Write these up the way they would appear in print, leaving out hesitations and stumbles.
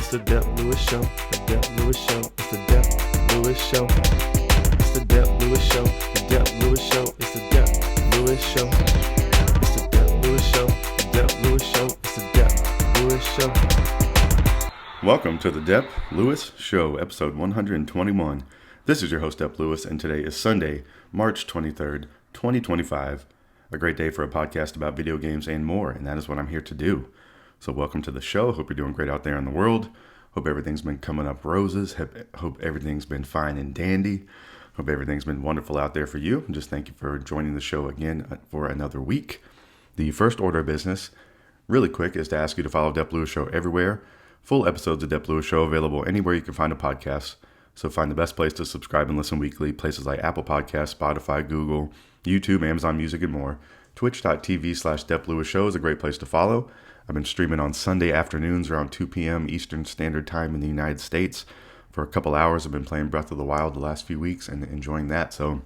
It's the Dep Lewis Show. The Dep Lewis Show. It's the Dep Lewis Show. It's the Dep Lewis Show. The Dep Lewis Show. It's the Dep Lewis Show. It's the Dep Lewis Show. The Dep Lewis Show. It's the Dep Lewis Show. Welcome to the Dep Lewis Show, episode 121. This is your host, Dep Lewis, and today is Sunday, March 23rd, 2025. A great day for a podcast about video games and more, and that is what I'm here to do. So welcome to the show. Hope you're doing great out there in the world. Hope everything's been coming up roses. Hope everything's been fine and dandy. Hope everything's been wonderful out there for you. And just thank you for joining the show again for another week. The first order of business, really quick, is to ask you to follow Dep Lewis Show everywhere. Full episodes of Dep Lewis Show available anywhere you can find a podcast. So find the best place to subscribe and listen weekly. Places like Apple Podcasts, Spotify, Google, YouTube, Amazon Music, and more. Twitch.tv/DepLewisShow is a great place to follow. I've been streaming on Sunday afternoons around 2 p.m. Eastern Standard Time in the United States. For a couple hours, I've been playing Breath of the Wild the last few weeks and enjoying that. So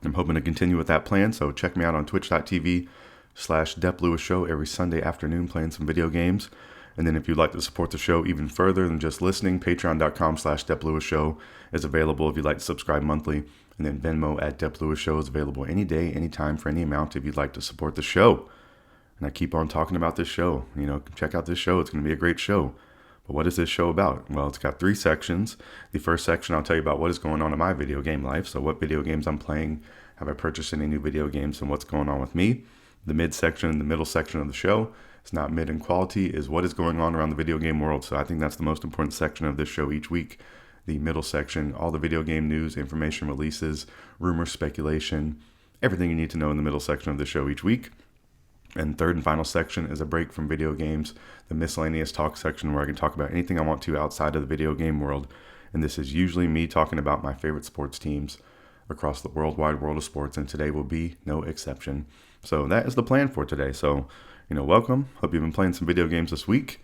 I'm hoping to continue with that plan. So check me out on Twitch.tv/DepLewisShow every Sunday afternoon playing some video games. And then if you'd like to support the show even further than just listening, Patreon.com/DepLewisShow is available if you'd like to subscribe monthly. And then Venmo at Dep Lewis Show is available any day, anytime, for any amount if you'd like to support the show. And I keep on talking about this show. Check out this show. It's going to be a great show. But what is this show about? Well, it's got 3 sections. The first section, I'll tell you about what is going on in my video game life. So what video games I'm playing, have I purchased any new video games, and what's going on with me. The mid section and the middle section of the show, it's not mid in quality, is what is going on around the video game world. So I think that's the most important section of this show each week. The middle section, all the video game news, information, releases, rumors, speculation, everything you need to know in the middle section of the show each week. And third and final section is a break from video games, the miscellaneous talk section where I can talk about anything I want to outside of the video game world. And this is usually me talking about my favorite sports teams across the worldwide world of sports, and today will be no exception. So that is the plan for today. So, welcome. Hope you've been playing some video games this week.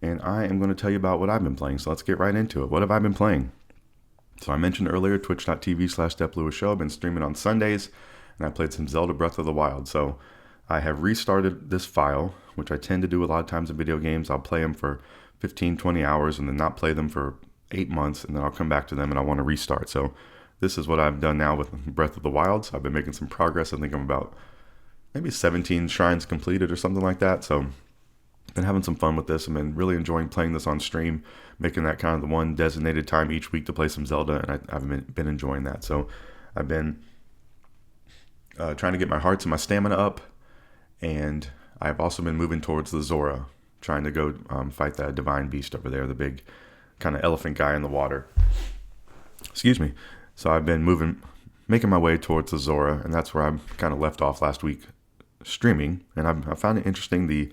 And I am going to tell you about what I've been playing. So let's get right into it. What have I been playing? So I mentioned earlier, Twitch.tv/DepLewisShow. I've been streaming on Sundays, and I played some Zelda Breath of the Wild. So I have restarted this file, which I tend to do a lot of times in video games. I'll play them for 15, 20 hours and then not play them for 8 months, and then I'll come back to them and I want to restart. So this is what I've done now with Breath of the Wild. So I've been making some progress. I think I'm about maybe 17 shrines completed or something like that. So I've been having some fun with this. I've been really enjoying playing this on stream, making that kind of the one designated time each week to play some Zelda, and I've been enjoying that. So I've been trying to get my hearts and my stamina up. And I've also been moving towards the Zora, trying to go fight that divine beast over there, the big kind of elephant guy in the water. Excuse me. So I've been making my way towards the Zora, and that's where I kind of left off last week streaming. And I found it interesting. You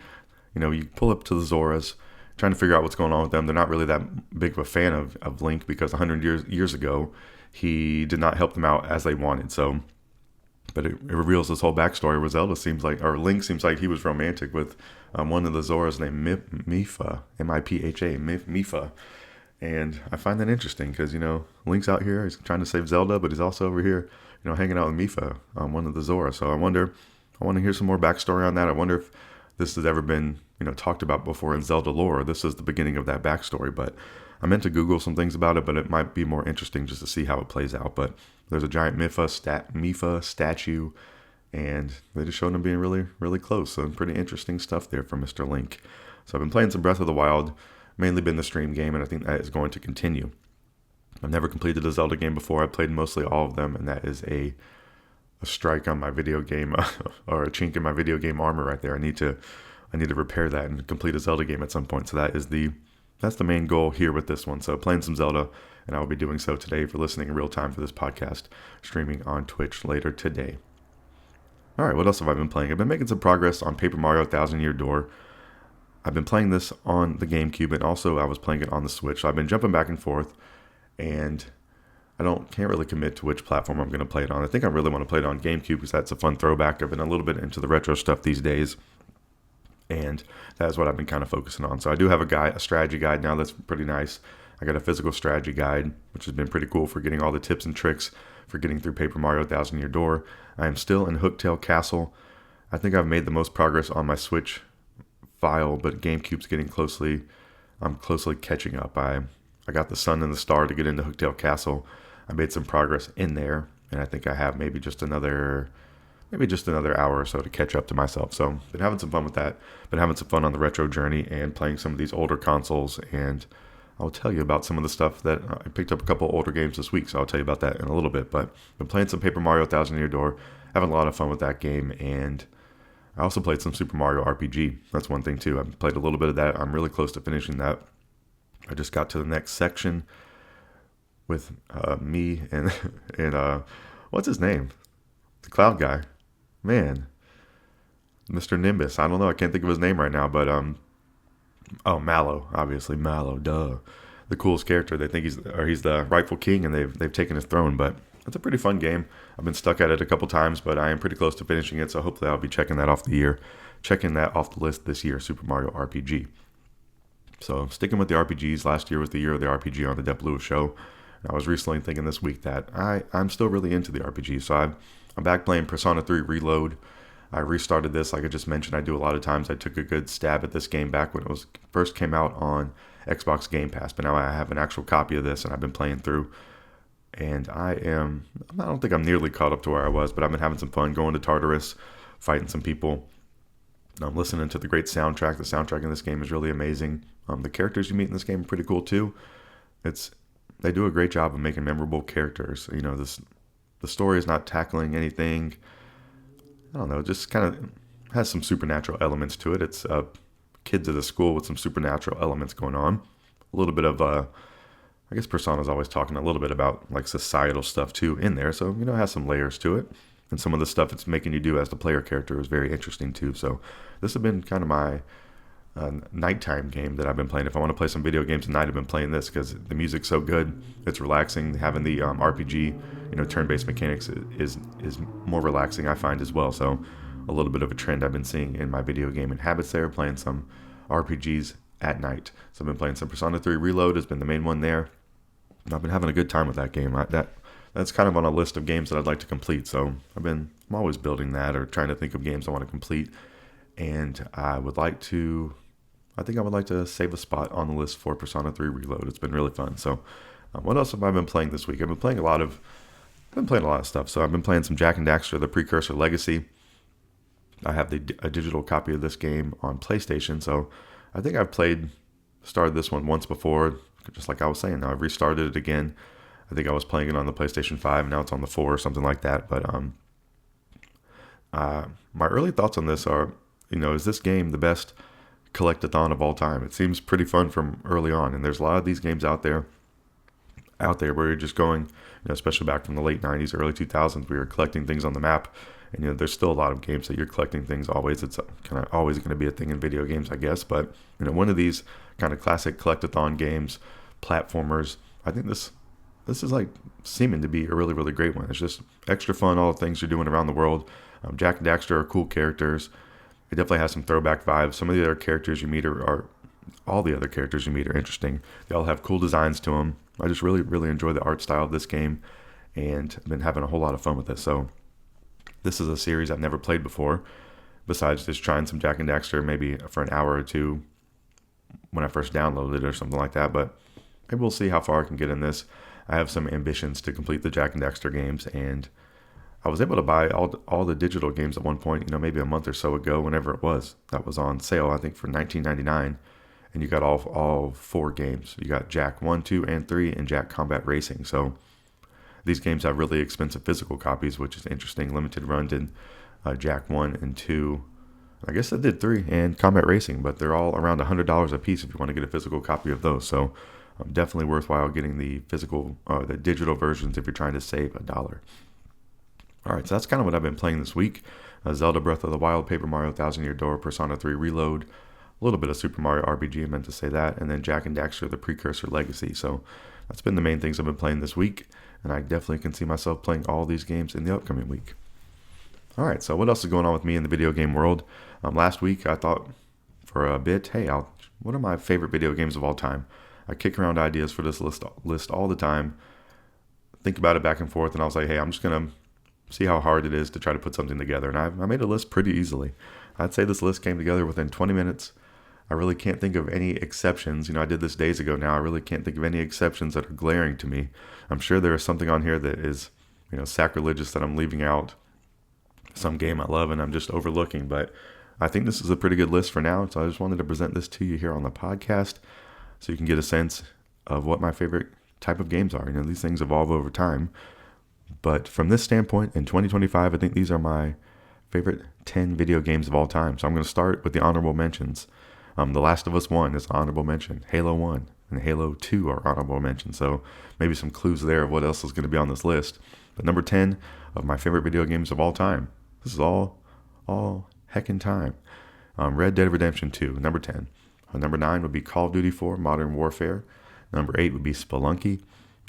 pull up to the Zoras, trying to figure out what's going on with them. They're not really that big of a fan of Link because 100 years ago, he did not help them out as they wanted. But it reveals this whole backstory where Link seems like he was romantic with one of the Zoras named Mipha, M-I-P-H-A, Mipha. And I find that interesting because, Link's out here, he's trying to save Zelda, but he's also over here, hanging out with Mipha, one of the Zoras. So I want to hear some more backstory on that. I wonder if this has ever been, talked about before in Zelda lore. This is the beginning of that backstory, but I meant to Google some things about it, but it might be more interesting just to see how it plays out. But there's a giant Mipha statue, and they just showed him being really, really close. So pretty interesting stuff there for Mr. Link. So I've been playing some Breath of the Wild, mainly been the stream game, and I think that is going to continue. I've never completed a Zelda game before. I played mostly all of them, and that is a strike on my video game, or a chink in my video game armor right there. I need to repair that and complete a Zelda game at some point. So that's the main goal here with this one. So playing some Zelda, and I will be doing so today for listening in real time for this podcast, streaming on Twitch later today. All right, what else have I been playing? I've been making some progress on Paper Mario Thousand Year Door. I've been playing this on the GameCube, and also I was playing it on the Switch. So I've been jumping back and forth, and I can't really commit to which platform I'm going to play it on. I think I really want to play it on GameCube because that's a fun throwback. I've been a little bit into the retro stuff these days, and that's what I've been kind of focusing on. So I do have a strategy guide now that's pretty nice. I got a physical strategy guide, which has been pretty cool for getting all the tips and tricks for getting through Paper Mario Thousand Year Door. I am still in Hooktail Castle. I think I've made the most progress on my Switch file, but GameCube's getting closely I'm closely catching up. I got the Sun and the Star to get into Hooktail Castle. I made some progress in there, and I think I have maybe just another hour or so to catch up to myself. So been having some fun with that. Been having some fun on the retro journey and playing some of these older consoles. And I'll tell you about some of the stuff that I picked up a couple older games this week. So I'll tell you about that in a little bit. But been playing some Paper Mario Thousand Year Door. Having a lot of fun with that game. And I also played some Super Mario RPG. That's one thing too. I've played a little bit of that. I'm really close to finishing that. I just got to the next section with me and what's his name? The cloud guy. Man, Mr. Nimbus. I don't know. I can't think of his name right now, but Mallow. Obviously, Mallow. Duh, the coolest character. They think he's the rightful king, and they've taken his throne. But it's a pretty fun game. I've been stuck at it a couple times, but I am pretty close to finishing it. So hopefully, I'll be checking that off the list this year. Super Mario RPG. So sticking with the RPGs. Last year was the year of the RPG on the Dep Lewis Show. And I was recently thinking this week that I'm still really into the RPG. So I'm back playing Persona 3 Reload. I restarted this, like I just mentioned. I do a lot of times. I took a good stab at this game back when it was first came out on Xbox Game Pass, but now I have an actual copy of this, and I've been playing through. And I don't think I'm nearly caught up to where I was, but I've been having some fun going to Tartarus, fighting some people. I'm listening to the great soundtrack. The soundtrack in this game is really amazing. The characters you meet in this game are pretty cool too. They do a great job of making memorable characters. You know, the story is not tackling anything, I don't know, just kind of has some supernatural elements to it. It's kids at a school with some supernatural elements going on. A little bit of, I guess Persona's always talking a little bit about like societal stuff too in there. So, it has some layers to it. And some of the stuff it's making you do as the player character is very interesting too. So this has been kind of my nighttime game that I've been playing. If I want to play some video games at night, I've been playing this because the music's so good. It's relaxing. Having the RPG, turn-based mechanics is more relaxing, I find, as well. So a little bit of a trend I've been seeing in my video gaming habits there, playing some RPGs at night. So I've been playing some Persona 3 Reload has been the main one there. And I've been having a good time with that game. That's kind of on a list of games that I'd like to complete. So I'm always building that or trying to think of games I want to complete. And I would like to save a spot on the list for Persona 3 Reload. It's been really fun. So what else have I been playing this week? I've been playing a lot of stuff. So I've been playing some Jak and Daxter, the Precursor Legacy. I have a digital copy of this game on PlayStation. So I think I've started this one once before, just like I was saying. Now I've restarted it again. I think I was playing it on the PlayStation 5, and now it's on the 4 or something like that. But my early thoughts on this are, is this game the best collectathon of all time? It seems pretty fun from early on, and there's a lot of these games out there where you're just going, especially back from the late 90s, early 2000s, we were collecting things on the map, and there's still a lot of games that you're collecting things always. It's kind of always going to be a thing in video games, I guess, but one of these kind of classic collectathon games, platformers, I think this is like seeming to be a really, really great one. It's just extra fun, all the things you're doing around the world. Jak and Daxter are cool characters. It definitely has some throwback vibes. Some of the other characters you meet all the other characters you meet are interesting. They all have cool designs to them. I just really, really enjoy the art style of this game, and I've been having a whole lot of fun with it. So this is a series I've never played before, besides just trying some Jak and Daxter maybe for an hour or two when I first downloaded it or something like that. But maybe we'll see how far I can get in this. I have some ambitions to complete the Jak and Daxter games, and I was able to buy all the digital games at one point, maybe a month or so ago, whenever it was. That was on sale, I think, for $19.99, and you got all 4 games. You got Jak 1, 2, and 3, and Jak Combat Racing. So these games have really expensive physical copies, which is interesting. Limited Run did Jak 1 and 2. I guess I did 3 and Combat Racing, but they're all around $100 a piece if you want to get a physical copy of those. So definitely worthwhile getting the the digital versions if you're trying to save $1. All right, so that's kind of what I've been playing this week. Zelda Breath of the Wild, Paper Mario Thousand Year Door, Persona 3 Reload, a little bit of Super Mario RPG, I meant to say that, and then Jak and Daxter, the Precursor Legacy. So that's been the main things I've been playing this week, and I definitely can see myself playing all these games in the upcoming week. All right, so what else is going on with me in the video game world? Last week, I thought for a bit, what are my favorite video games of all time? I kick around ideas for this list all the time, think about it back and forth, and I was like, I'm just going to see how hard it is to try to put something together. And I made a list pretty easily. I'd say this list came together within 20 minutes. I really can't think of any exceptions. I did this days ago now. I really can't think of any exceptions that are glaring to me. I'm sure there is something on here that is, sacrilegious that I'm leaving out. Some game I love and I'm just overlooking. But I think this is a pretty good list for now. So I just wanted to present this to you here on the podcast so you can get a sense of what my favorite type of games are. These things evolve over time. But from this standpoint, in 2025, I think these are my favorite 10 video games of all time. So I'm going to start with the honorable mentions. The Last of Us 1 is an honorable mention. Halo 1 and Halo 2 are honorable mentions. So maybe some clues there of what else is going to be on this list. But number 10 of my favorite video games of all time. This is all heckin' time. Red Dead Redemption 2, number 10. Number 9 would be Call of Duty 4 Modern Warfare. Number 8 would be Spelunky.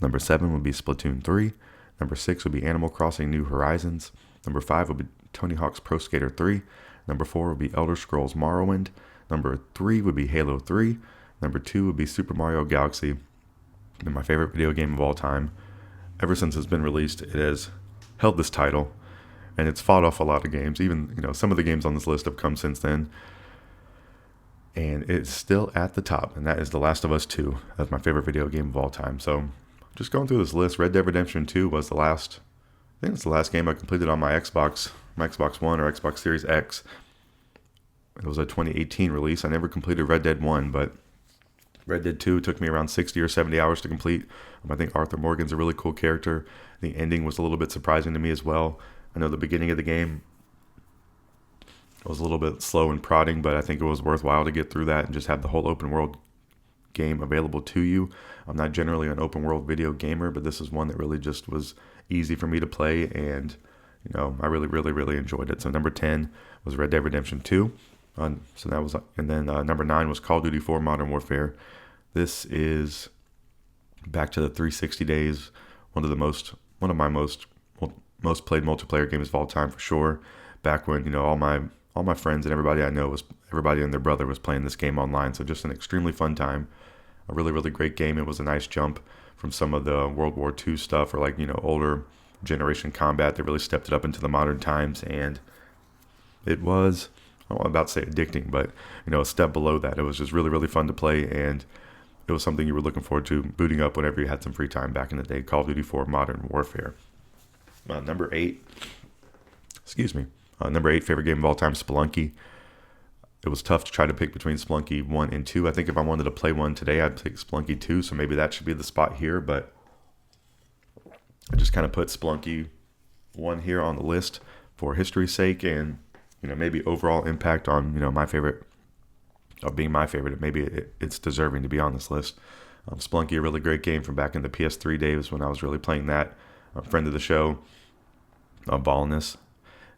Number 7 would be Splatoon 3. Number 6 would be Animal Crossing New Horizons. Number 5 would be Tony Hawk's Pro Skater 3. Number 4 would be Elder Scrolls Morrowind. Number 3 would be Halo 3. Number 2 would be Super Mario Galaxy. And my favorite video game of all time. Ever since it's been released, it has held this title. And it's fought off a lot of games. Even, some of the games on this list have come since then. And it's still at the top. And that is The Last of Us 2. That's my favorite video game of all time. So just going through this list, Red Dead Redemption 2 was I think it's the last game I completed on my Xbox One or Xbox Series X. It was a 2018 release. I never completed Red Dead 1, but Red Dead 2 took me around 60 or 70 hours to complete. I think Arthur Morgan's a really cool character. The ending was a little bit surprising to me as well. I know the beginning of the game was a little bit slow and prodding, but I think it was worthwhile to get through that and just have the whole open world game available to you. I'm not generally an open world video gamer, but this is one that really just was easy for me to play, and I really, really, really enjoyed it. So number 10 was Red Dead Redemption 2. So that was, and then number 9 was Call of Duty 4 Modern Warfare. This is back to the 360 days, one of my most played multiplayer games of all time for sure. Back when all my friends and everybody I know everybody and their brother was playing this game online. So just an extremely fun time, a really, really great game. It was a nice jump from some of the World War II stuff or older generation combat that really stepped it up into the modern times, and it was, I'm about to say addicting, but a step below that. It was just really, really fun to play, and it was something you were looking forward to booting up whenever you had some free time back in the day. Call of Duty 4 Modern Warfare. Number 8 favorite game of all time, Spelunky. It was tough to try to pick between Spelunky 1 and 2. I think if I wanted to play one today, I'd pick Spelunky 2, so maybe that should be the spot here, but I just kind of put Spelunky 1 here on the list for history's sake and, maybe overall impact on, my favorite, of being my favorite. Maybe it's deserving to be on this list. Spelunky, a really great game from back in the PS3 days when I was really playing that. A friend of the show, Ballness,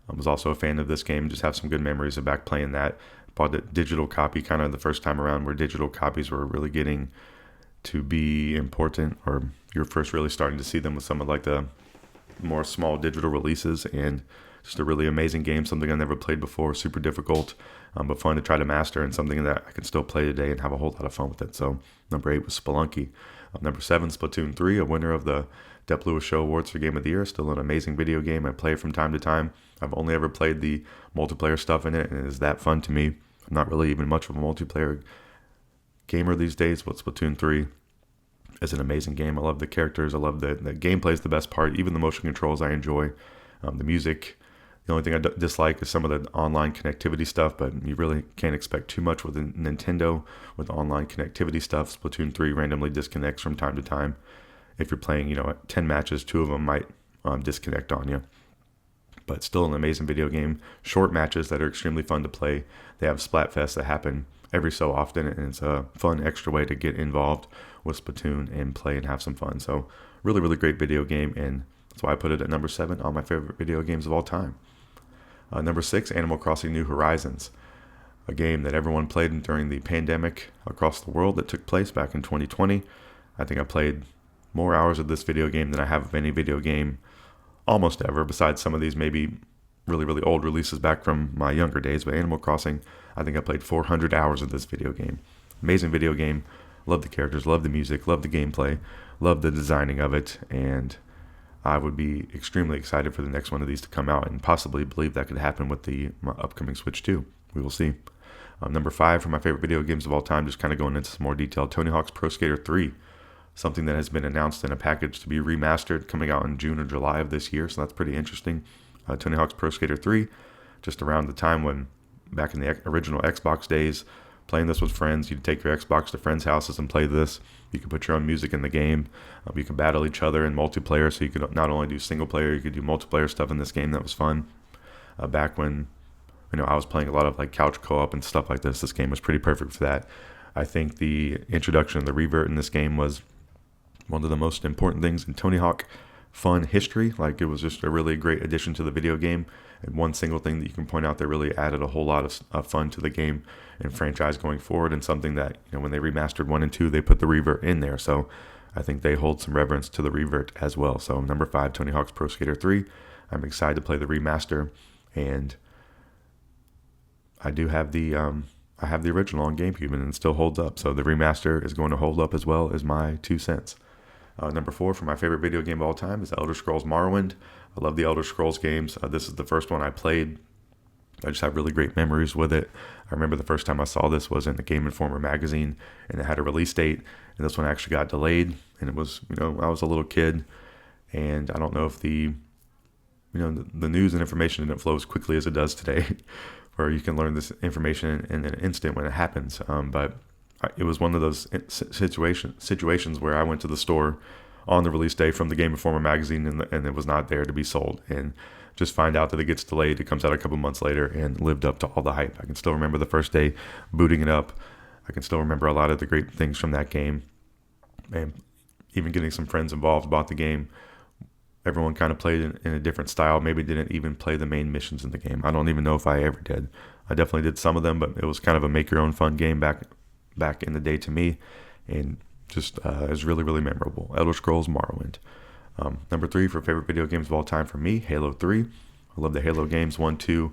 I was also a fan of this game. Just have some good memories of back playing that. Bought the digital copy kind of the first time around where digital copies were really getting to be important, or you're first really starting to see them with some of the more small digital releases, and just a really amazing game, something I never played before, super difficult, but fun to try to master, and something that I can still play today and have a whole lot of fun with it. So number 8 was Spelunky. Number 7, Splatoon 3, a winner of the Dep Lewis Show Awards for Game of the Year. Still an amazing video game. I play it from time to time. I've only ever played the multiplayer stuff in it, and it is that fun to me. I'm not really even much of a multiplayer gamer these days, but Splatoon 3 is an amazing game. I love the characters. I love the gameplay is the best part. Even the motion controls I enjoy. The music, the only thing I dislike is some of the online connectivity stuff, but you really can't expect too much with Nintendo with online connectivity stuff. Splatoon 3 randomly disconnects from time to time. If you're playing, 10 matches, 2 of them might disconnect on you. But still an amazing video game. Short matches that are extremely fun to play. They have Splatfests that happen every so often, and it's a fun extra way to get involved with Splatoon and play and have some fun. So really, really great video game, and that's why I put it at number 7 on my favorite video games of all time. Number 6, Animal Crossing New Horizons, a game that everyone played during the pandemic across the world that took place back in 2020. I think I played more hours of this video game than I have of any video game almost ever, besides some of these maybe really, really old releases back from my younger days. But Animal Crossing, I think I played 400 hours of this video game. Amazing video game. Love the characters, love the music, love the gameplay, love the designing of it, and I would be extremely excited for the next one of these to come out, and possibly believe that could happen with the upcoming Switch 2. We will see. Number 5 for my favorite video games of all time, just kind of going into some more detail, Tony Hawk's Pro Skater 3. Something that has been announced in a package to be remastered, coming out in June or July of this year, so that's pretty interesting. Tony Hawk's Pro Skater 3, just around the time when, back in the original Xbox days, playing this with friends, you'd take your Xbox to friends' houses and play this. You could put your own music in the game. You could battle each other in multiplayer, so you could not only do single player, you could do multiplayer stuff in this game. That was fun. Back when I was playing a lot of like couch co-op and stuff like this game was pretty perfect for that. I think the introduction of the revert in this game was one of the most important things in Tony Hawk fun history. Like, it was just a really great addition to the video game, and one single thing that you can point out that really added a whole lot of fun to the game and franchise going forward, and something that, when they remastered 1 and 2, they put the revert in there. So I think they hold some reverence to the revert as well. So number 5, Tony Hawk's Pro Skater 3. I'm excited to play the remaster, and I do have the original on GameCube, and it still holds up. So the remaster is going to hold up as well as my 2 cents. Number 4 for my favorite video game of all time is Elder Scrolls Morrowind. I love the Elder Scrolls games. This is the first one I played. I just have really great memories with it. I remember the first time I saw this was in the Game Informer magazine, and it had a release date, and this one actually got delayed. And it was, I was a little kid, and I don't know if the news and information didn't flow as quickly as it does today, where you can learn this information in an instant when it happens. But it was one of those situations where I went to the store on the release day from the Game Informer magazine, and it was not there to be sold, and just find out that it gets delayed. It comes out a couple months later and lived up to all the hype. I can still remember the first day booting it up. I can still remember a lot of the great things from that game, and even getting some friends involved, bought the game. Everyone kind of played in a different style, maybe didn't even play the main missions in the game. I don't even know if I ever did. I definitely did some of them, but it was kind of a make-your-own fun game back in the day to me, and just is really, really memorable. Elder Scrolls Morrowind. Number 3 for favorite video games of all time for me, Halo 3. I love the Halo games 1, 2,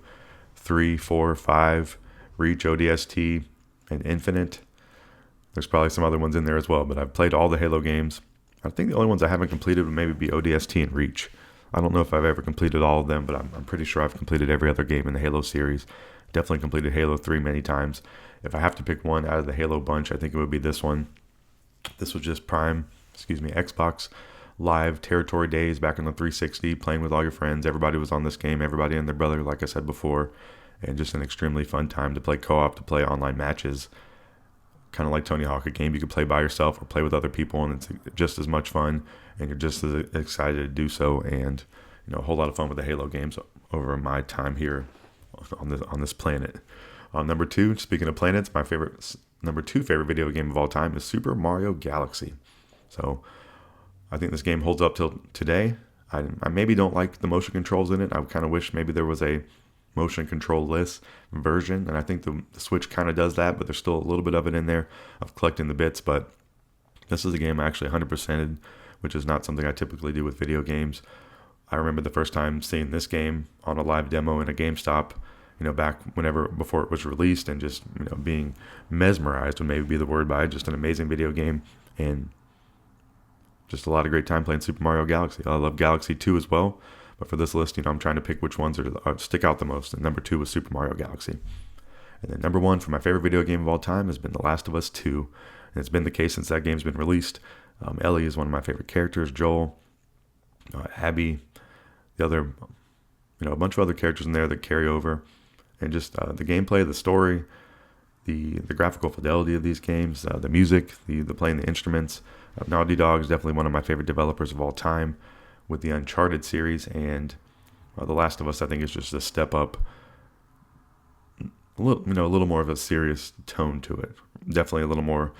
3, 4, 5, Reach, ODST, and Infinite. There's probably some other ones in there as well, but I've played all the Halo games. I think the only ones I haven't completed would maybe be ODST and Reach. I don't know if I've ever completed all of them, but I'm pretty sure I've completed every other game in the Halo series. Definitely completed Halo 3 many times. If I have to pick one out of the Halo bunch, I think it would be this one. This was just Xbox Live territory days back in the 360, playing with all your friends. Everybody was on this game, everybody and their brother, like I said before, and just an extremely fun time to play co-op, to play online matches. Kind of like Tony Hawk, a game you could play by yourself or play with other people, and it's just as much fun, and you're just as excited to do so. And a whole lot of fun with the Halo games over my time here on this planet. Number 2, speaking of planets, my number 2 favorite video game of all time is Super Mario Galaxy. So I think this game holds up till today. I maybe don't like the motion controls in it. I kind of wish maybe there was a motion control-less version, and I think the Switch kind of does that, but there's still a little bit of it in there of collecting the bits. But this is a game I actually 100%ed, which is not something I typically do with video games. I remember the first time seeing this game on a live demo in a GameStop, back before it was released, and just, being mesmerized would maybe be the word by it. Just an amazing video game, and just a lot of great time playing Super Mario Galaxy. I love Galaxy 2 as well, but for this list, I'm trying to pick which ones stick out the most, and number 2 was Super Mario Galaxy. And then number 1 for my favorite video game of all time has been The Last of Us 2, and it's been the case since that game's been released. Ellie is one of my favorite characters, Joel, Abby, the other, a bunch of other characters in there that carry over. And just the gameplay, the story, the graphical fidelity of these games, the music, the playing the instruments. Naughty Dog is definitely one of my favorite developers of all time, with the Uncharted series, and The Last of Us, I think, is just a step up, a little more of a serious tone to it. Definitely a little more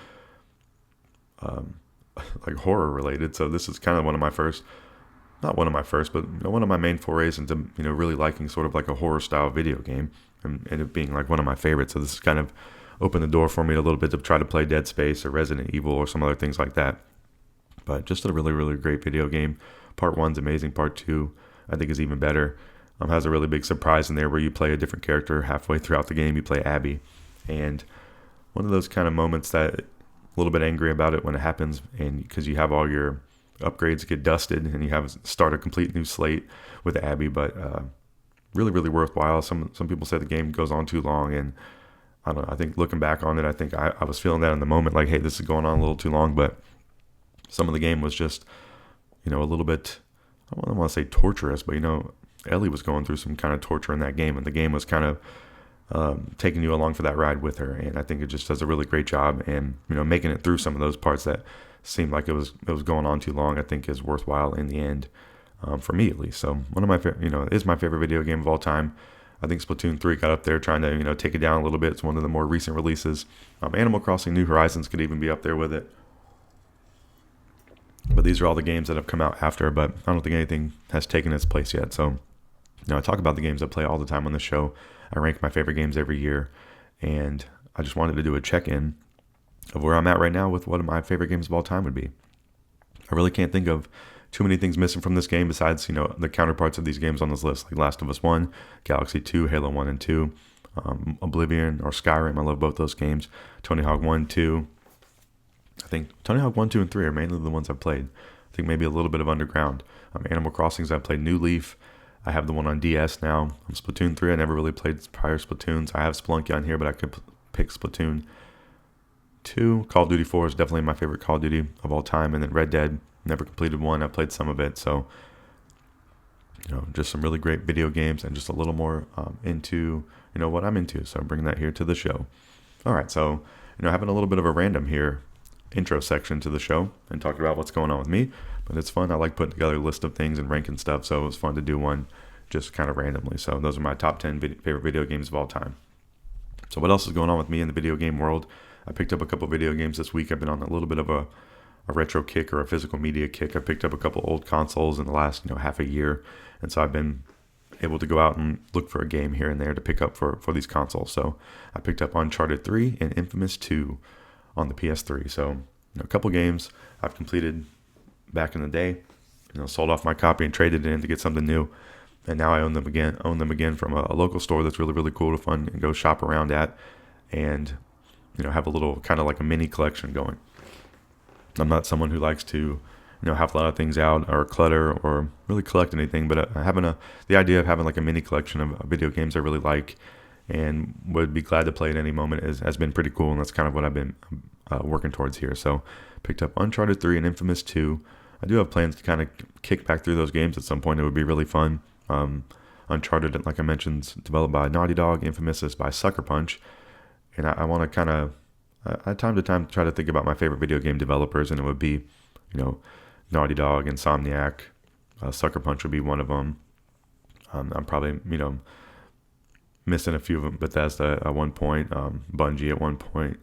like horror related. So this is kind of one of my main forays into really liking sort of like a horror style video game, and it being like one of my favorites. So this has kind of opened the door for me a little bit to try to play Dead Space or Resident Evil or some other things like that. But just a really, really great video game. Part 1's amazing. Part 2, I think, is even better. Has a really big surprise in there where you play a different character halfway throughout the game. You play Abby, and one of those kind of moments that a little bit angry about it when it happens, and because you have all your upgrades get dusted and you have start a complete new slate with Abby, but really, really worthwhile. Some people say the game goes on too long, and I don't know. I think looking back on it, I think I was feeling that in the moment, like, hey, this is going on a little too long. But some of the game was just, a little bit, I don't want to say torturous, but, Ellie was going through some kind of torture in that game. And the game was kind of taking you along for that ride with her. And I think it just does a really great job. And, making it through some of those parts that seemed like it was going on too long, I think is worthwhile in the end, for me at least. So one of my, is my favorite video game of all time. I think Splatoon 3 got up there trying to, take it down a little bit. It's one of the more recent releases. Animal Crossing New Horizons could even be up there with it. But these are all the games that have come out after, but I don't think anything has taken its place yet. So, I talk about the games I play all the time on the show. I rank my favorite games every year. And I just wanted to do a check-in of where I'm at right now with what my favorite games of all time would be. I really can't think of too many things missing from this game besides, the counterparts of these games on this list, like Last of Us 1, Galaxy 2, Halo 1 and 2, Oblivion or Skyrim. I love both those games. Tony Hawk 1, 2. I think Tony Hawk 1, 2, and 3 are mainly the ones I've played. I think maybe a little bit of Underground. Animal Crossings, I've played New Leaf. I have the one on DS now. Splatoon 3, I never really played prior Splatoons. I have Spelunky on here, but I could pick Splatoon 2. Call of Duty 4 is definitely my favorite Call of Duty of all time. And then Red Dead, never completed one. I played some of it. So, just some really great video games and just a little more into, what I'm into. So I'm bringing that here to the show. All right. So, having a little bit of a random here intro section to the show and talking about what's going on with me. But it's fun. I like putting together a list of things and ranking stuff. So it was fun to do one just kind of randomly. So those are my top 10 favorite video games of all time. So what else is going on with me in the video game world? I picked up a couple video games this week. I've been on a little bit of a retro kick or a physical media kick. I picked up a couple old consoles in the last, half a year. And so I've been able to go out and look for a game here and there to pick up for these consoles. So I picked up Uncharted 3 and Infamous 2 on the PS3. So, a couple games I've completed back in the day, sold off my copy and traded it in to get something new. And now I own them again from a local store that's really, really cool to fun and go shop around at and, have a little kind of like a mini collection going. I'm not someone who likes to, have a lot of things out or clutter or really collect anything, but having the idea of having like a mini collection of video games I really like and would be glad to play at any moment has been pretty cool, and that's kind of what I've been working towards here. So picked up Uncharted 3 and Infamous 2. I do have plans to kind of kick back through those games at some point. It would be really fun. Uncharted, like I mentioned, is developed by Naughty Dog. Infamous is by Sucker Punch. And I want to kind of, time to time, try to think about my favorite video game developers, and it would be, Naughty Dog, Insomniac, Sucker Punch would be one of them. I'm probably, missing a few of them. Bethesda at one point, Bungie at one point,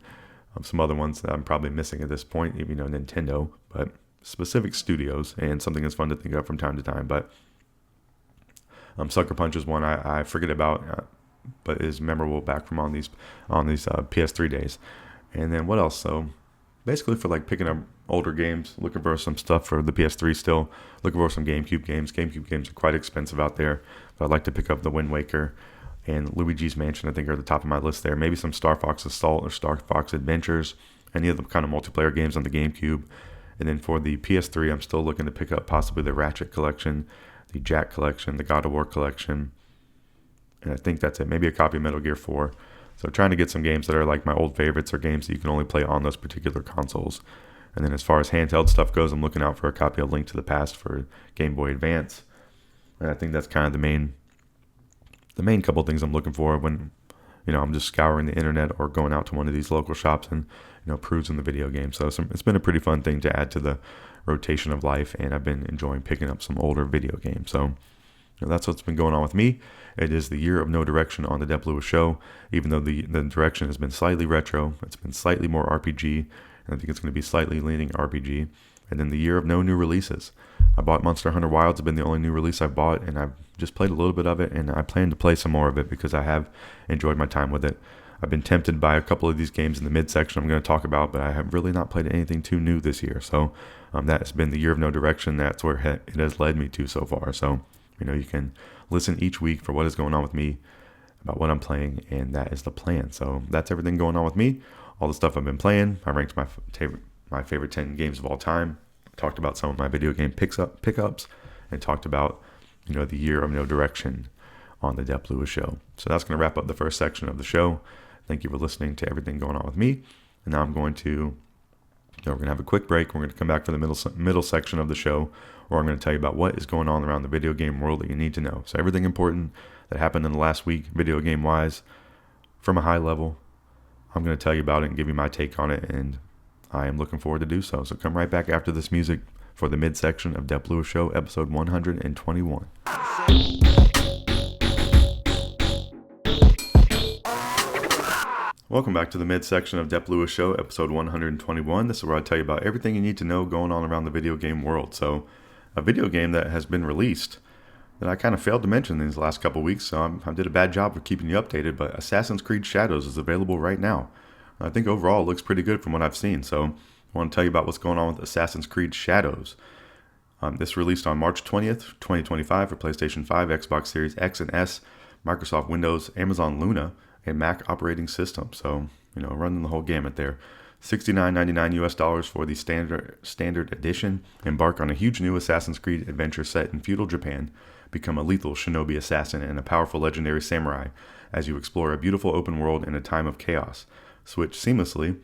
some other ones that I'm probably missing at this point, even Nintendo, but specific studios and something that's fun to think of from time to time. But Sucker Punch is one I forget about, but is memorable back from on these PS3 days. And then what else? So basically for like picking up older games, looking for some stuff for the PS3 still, looking for some GameCube games. GameCube games are quite expensive out there, but I'd like to pick up the Wind Waker and Luigi's Mansion, I think, are at the top of my list there. Maybe some Star Fox Assault or Star Fox Adventures, any of the kind of multiplayer games on the GameCube. And then for the PS3, I'm still looking to pick up possibly the Ratchet collection, the Jack collection, the God of War collection. And I think that's it. Maybe a copy of Metal Gear 4. So trying to get some games that are like my old favorites or games that you can only play on those particular consoles. And then as far as handheld stuff goes, I'm looking out for a copy of Link to the Past for Game Boy Advance. And I think that's kind of the main couple things I'm looking for when, I'm just scouring the internet or going out to one of these local shops and, perusing the video game. So it's been a pretty fun thing to add to the rotation of life, and I've been enjoying picking up some older video games. So that's what's been going on with me. It is the year of no direction on the Dep Lewis Show, even though the direction has been slightly retro. It's been slightly more RPG, and I think it's going to be slightly leaning RPG. And then the year of no new releases. I bought Monster Hunter Wilds. It's been the only new release I've bought, and I've just played a little bit of it, and I plan to play some more of it because I have enjoyed my time with it. I've been tempted by a couple of these games in the midsection I'm going to talk about, but I have really not played anything too new this year. So that has been the year of no direction. That's where it has led me to so far. So, you can listen each week for what is going on with me, about what I'm playing, and that is the plan. So that's everything going on with me. All the stuff I've been playing. I ranked my favorite 10 games of all time. Talked about some of my video game pickups, and talked about, the year of no direction on the Dep Lewis Show. So that's going to wrap up the first section of the show. Thank you for listening to everything going on with me. And now we're going to have a quick break. We're going to come back for the middle section of the show, where I'm going to tell you about what is going on around the video game world that you need to know. So everything important that happened in the last week, video game wise, from a high level, I'm going to tell you about it and give you my take on it, and I am looking forward to do so. So come right back after this music for the midsection of Dep Lewis Show, episode 121. Welcome back to the midsection of Dep Lewis Show, episode 121. This is where I tell you about everything you need to know going on around the video game world. So, a video game that has been released that I kind of failed to mention in these last couple weeks, so I did a bad job of keeping you updated, but Assassin's Creed Shadows is available right now. I think overall it looks pretty good from what I've seen, so I want to tell you about what's going on with Assassin's Creed Shadows. This released on March 20th, 2025 for PlayStation 5, Xbox Series X and S, Microsoft Windows, Amazon Luna, and Mac operating system. So, running the whole gamut there. $69.99 US for the standard edition. Embark on a huge new Assassin's Creed adventure set in feudal Japan. Become a lethal shinobi assassin and a powerful legendary samurai as you explore a beautiful open world in a time of chaos. Switch seamlessly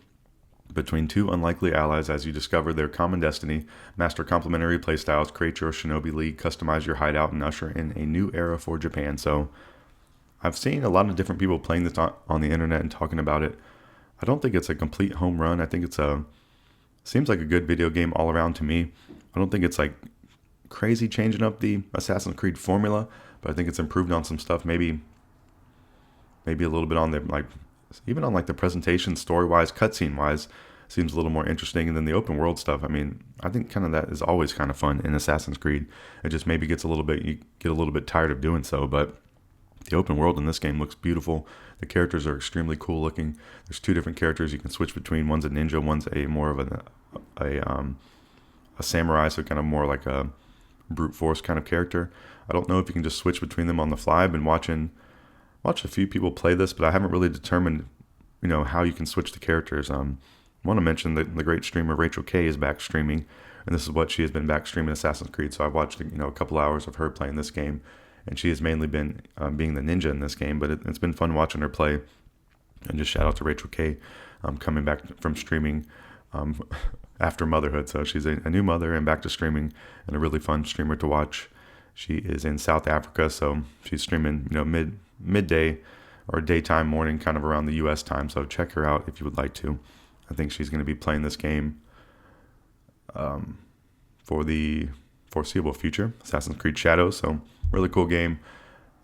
between two unlikely allies as you discover their common destiny. Master complementary playstyles, create your shinobi league, customize your hideout, and usher in a new era for Japan. So, I've seen a lot of different people playing this on the internet and talking about it. I don't think it's a complete home run. I think seems like a good video game all around to me. I don't think it's like crazy changing up the Assassin's Creed formula, but I think it's improved on some stuff. Maybe a little bit on even on the presentation, story-wise, cutscene-wise, seems a little more interesting. And then the open world stuff, I think kind of that is always kind of fun in Assassin's Creed. It just maybe you get a little bit tired of doing so, but the open world in this game looks beautiful. The characters are extremely cool looking. There's two different characters you can switch between. One's a ninja, one's a more of a samurai, so kind of more like a brute force kind of character. I don't know if you can just switch between them on the fly. I've been watching a few people play this, but I haven't really determined, how you can switch the characters. I want to mention that the great streamer Rachel K is back streaming, and this is what she has been back streaming Assassin's Creed. So I've watched a couple hours of her playing this game. And she has mainly been being the ninja in this game, but it's been fun watching her play. And just shout out to Rachel K, coming back from streaming after motherhood. So she's a new mother and back to streaming, and a really fun streamer to watch. She is in South Africa, so she's streaming midday or daytime, morning, kind of around the U.S. time. So check her out if you would like to. I think she's going to be playing this game for the foreseeable future, Assassin's Creed Shadows. So really cool game.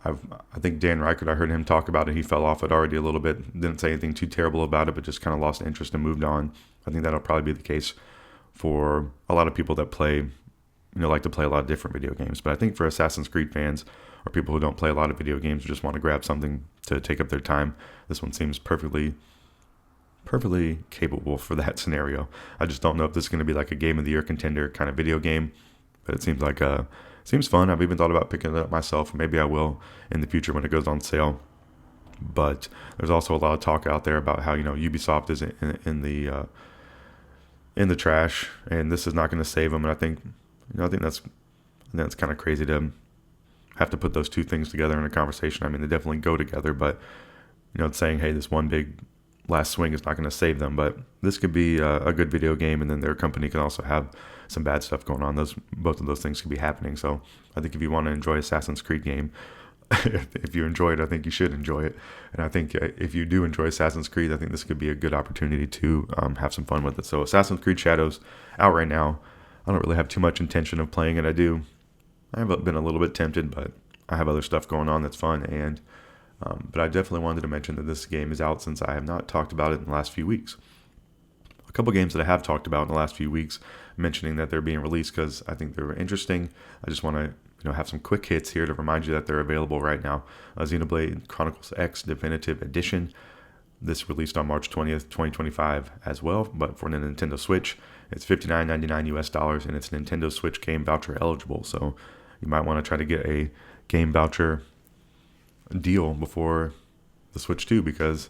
I think Dan Reichert, I heard him talk about it. He fell off it already a little bit. Didn't say anything too terrible about it, but just kind of lost interest and moved on. I think that'll probably be the case for a lot of people that play, like to play a lot of different video games. But I think for Assassin's Creed fans or people who don't play a lot of video games or just want to grab something to take up their time, this one seems perfectly capable for that scenario. I just don't know if this is going to be like a Game of the Year contender kind of video game, but it seems like seems fun. I've even thought about picking it up myself. Maybe I will in the future when it goes on sale. But there's also a lot of talk out there about how Ubisoft is in the trash, and this is not going to save them. And I think that's kind of crazy to have to put those two things together in a conversation. They definitely go together, but saying, hey, this one big last swing is not going to save them. But this could be a good video game, and then their company can also have some bad stuff going on. Both of those things could be happening. So I think if you want to enjoy Assassin's Creed game, if you enjoy it, I think you should enjoy it. And I think if you do enjoy Assassin's Creed, I think this could be a good opportunity to have some fun with it. So Assassin's Creed Shadows out right now. I don't really have too much intention of playing it. I have been a little bit tempted, but I have other stuff going on that's fun. And but I definitely wanted to mention that this game is out since I have not talked about it in the last few weeks. A couple games that I have talked about in the last few weeks, mentioning that they're being released because I think they're interesting. I just want to have some quick hits here to remind you that they're available right now. Xenoblade Chronicles X Definitive Edition. This released on March 20th, 2025 as well, but for the Nintendo Switch, it's $59.99 US, and it's Nintendo Switch game voucher eligible. So you might want to try to get a game voucher deal before the Switch 2, because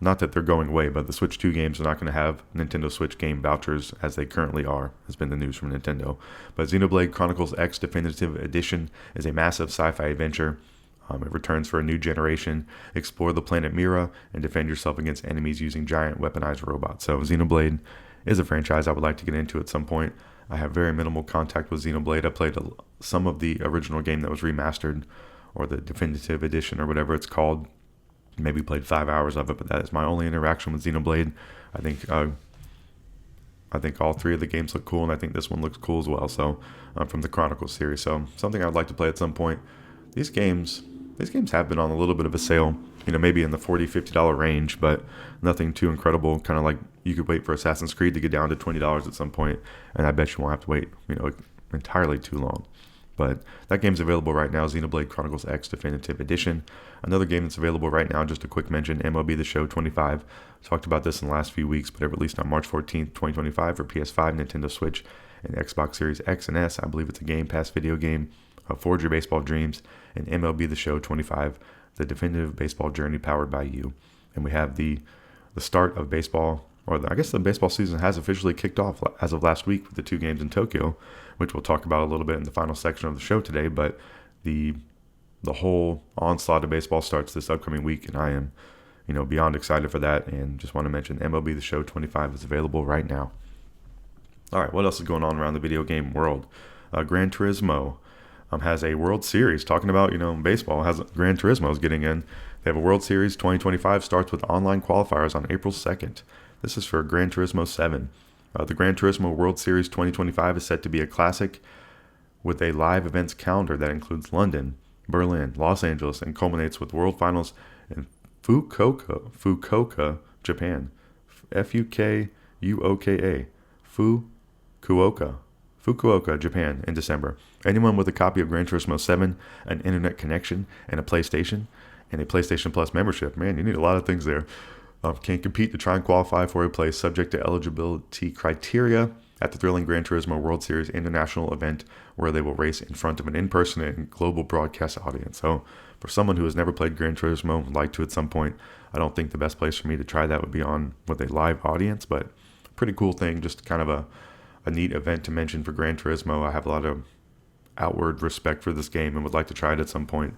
not that they're going away, but the Switch 2 games are not going to have Nintendo Switch game vouchers as they currently are, has been the news from Nintendo. But Xenoblade Chronicles X Definitive Edition is a massive sci-fi adventure It returns for a new generation. Explore the planet Mira and defend yourself against enemies using giant weaponized robots. So Xenoblade is a franchise I would like to get into at some point. I have very minimal contact with Xenoblade. I played some of the original game that was remastered, or the definitive edition, or whatever it's called. Maybe played 5 hours of it, but that is my only interaction with Xenoblade. I think all three of the games look cool, and I think this one looks cool as well. So from the Chronicles series, so something I'd like to play at some point. These games have been on a little bit of a sale, maybe in the $40-$50 range, but nothing too incredible. Kind of like you could wait for Assassin's Creed to get down to $20 at some point, and I bet you won't have to wait, entirely too long. But that game's available right now, Xenoblade Chronicles X Definitive Edition. Another game that's available right now, just a quick mention, MLB The Show 25. Talked about this in the last few weeks, but it released on March 14th, 2025 for PS5, Nintendo Switch, and Xbox Series X and S. I believe it's a Game Pass video game. Forge Your Baseball Dreams, and MLB The Show 25, the definitive baseball journey powered by you. And we have the start of baseball, I guess the baseball season has officially kicked off as of last week with the 2 games in Tokyo, which we'll talk about a little bit in the final section of the show today. But the whole onslaught of baseball starts this upcoming week, and I am, beyond excited for that. And just want to mention MLB The Show 25 is available right now. All right, what else is going on around the video game world? Gran Turismo has a World Series. Talking about, baseball, has Gran Turismo is getting in. They have a World Series 2025, starts with online qualifiers on April 2nd. This is for Gran Turismo 7. The Gran Turismo World Series 2025 is set to be a classic with a live events calendar that includes London, Berlin, Los Angeles, and culminates with World Finals in Fukuoka, Japan. Fukuoka. Fukuoka, Japan, in December. Anyone with a copy of Gran Turismo 7, an internet connection, and a PlayStation Plus membership, man, you need a lot of things there, can compete to try and qualify for a place subject to eligibility criteria at the thrilling Gran Turismo World Series International event, where they will race in front of an in-person and global broadcast audience. So for someone who has never played Gran Turismo, would like to at some point, I don't think the best place for me to try that would be on with a live audience, but pretty cool thing, just kind of a neat event to mention for Gran Turismo. I have a lot of outward respect for this game and would like to try it at some point.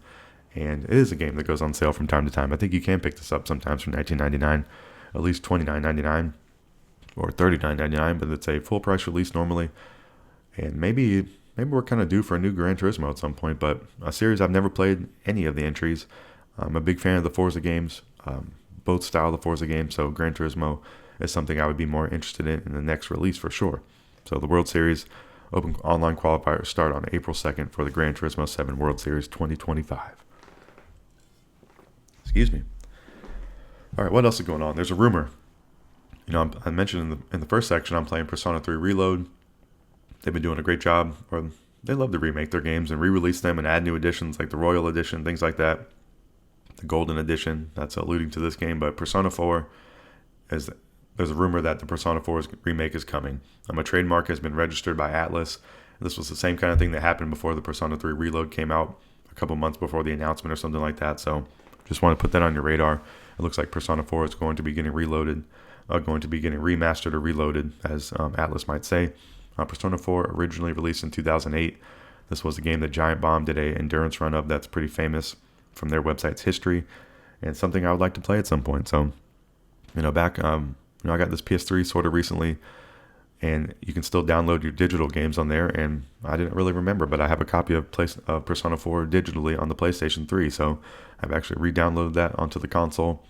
And it is a game that goes on sale from time to time. I think you can pick this up sometimes for $19.99, at least $29.99 or $39.99, but it's a full price release normally. And maybe we're kind of due for a new Gran Turismo at some point, but a series I've never played any of the entries. I'm a big fan of the Forza games, both style of the Forza games, so Gran Turismo is something I would be more interested in the next release for sure. So the World Series open online qualifiers start on April 2nd for the Gran Turismo 7 World Series 2025. Excuse me. All right, what else is going on? There's a rumor. I mentioned in the first section, I'm playing Persona 3 Reload. They've been doing a great job, or they love to remake their games and re-release them and add new editions like the Royal Edition, things like that. The Golden Edition, that's alluding to this game, but Persona 4 there's a rumor that the Persona 4's remake is coming. A trademark has been registered by Atlus. This was the same kind of thing that happened before the Persona 3 Reload came out, a couple months before the announcement or something like that. So just want to put that on your radar. It looks like Persona 4 is going to be getting remastered or reloaded, as Atlus might say. Persona 4 originally released in 2008. This was a game that Giant Bomb did a endurance run of that's pretty famous from their website's history, and something I would like to play at some point. So, I got this PS3 sort of recently, and you can still download your digital games on there, and I didn't really remember, but I have a copy of Persona 4 digitally on the PlayStation 3, so I've actually re-downloaded that onto the console,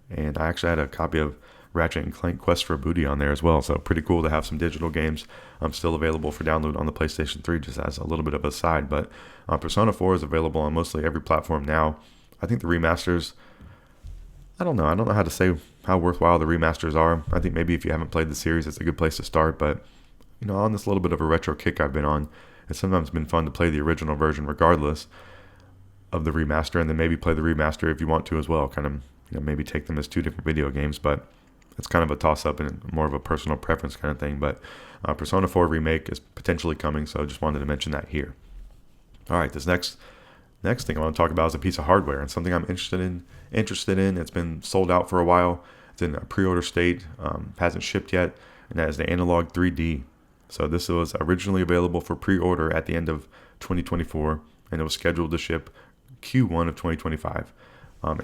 and I actually had a copy of Ratchet & Clank Quest for Booty on there as well, so pretty cool to have some digital games still available for download on the PlayStation 3, just as a little bit of a side. But Persona 4 is available on mostly every platform now. I think the remasters, I don't know how to say how worthwhile the remasters are. I think maybe if you haven't played the series, it's a good place to start, but on this little bit of a retro kick I've been on, it's sometimes been fun to play the original version regardless of the remaster, and then maybe play the remaster if you want to as well, kind of maybe take them as two different video games, but it's kind of a toss-up and more of a personal preference kind of thing. But Persona 4 Remake is potentially coming, so I just wanted to mention that here. All right, this next thing I want to talk about is a piece of hardware and something I'm interested in. It's been sold out for a while. It's in a pre-order state, hasn't shipped yet, and that is the Analogue 3D. So this was originally available for pre-order at the end of 2024, and it was scheduled to ship Q1 of 2025.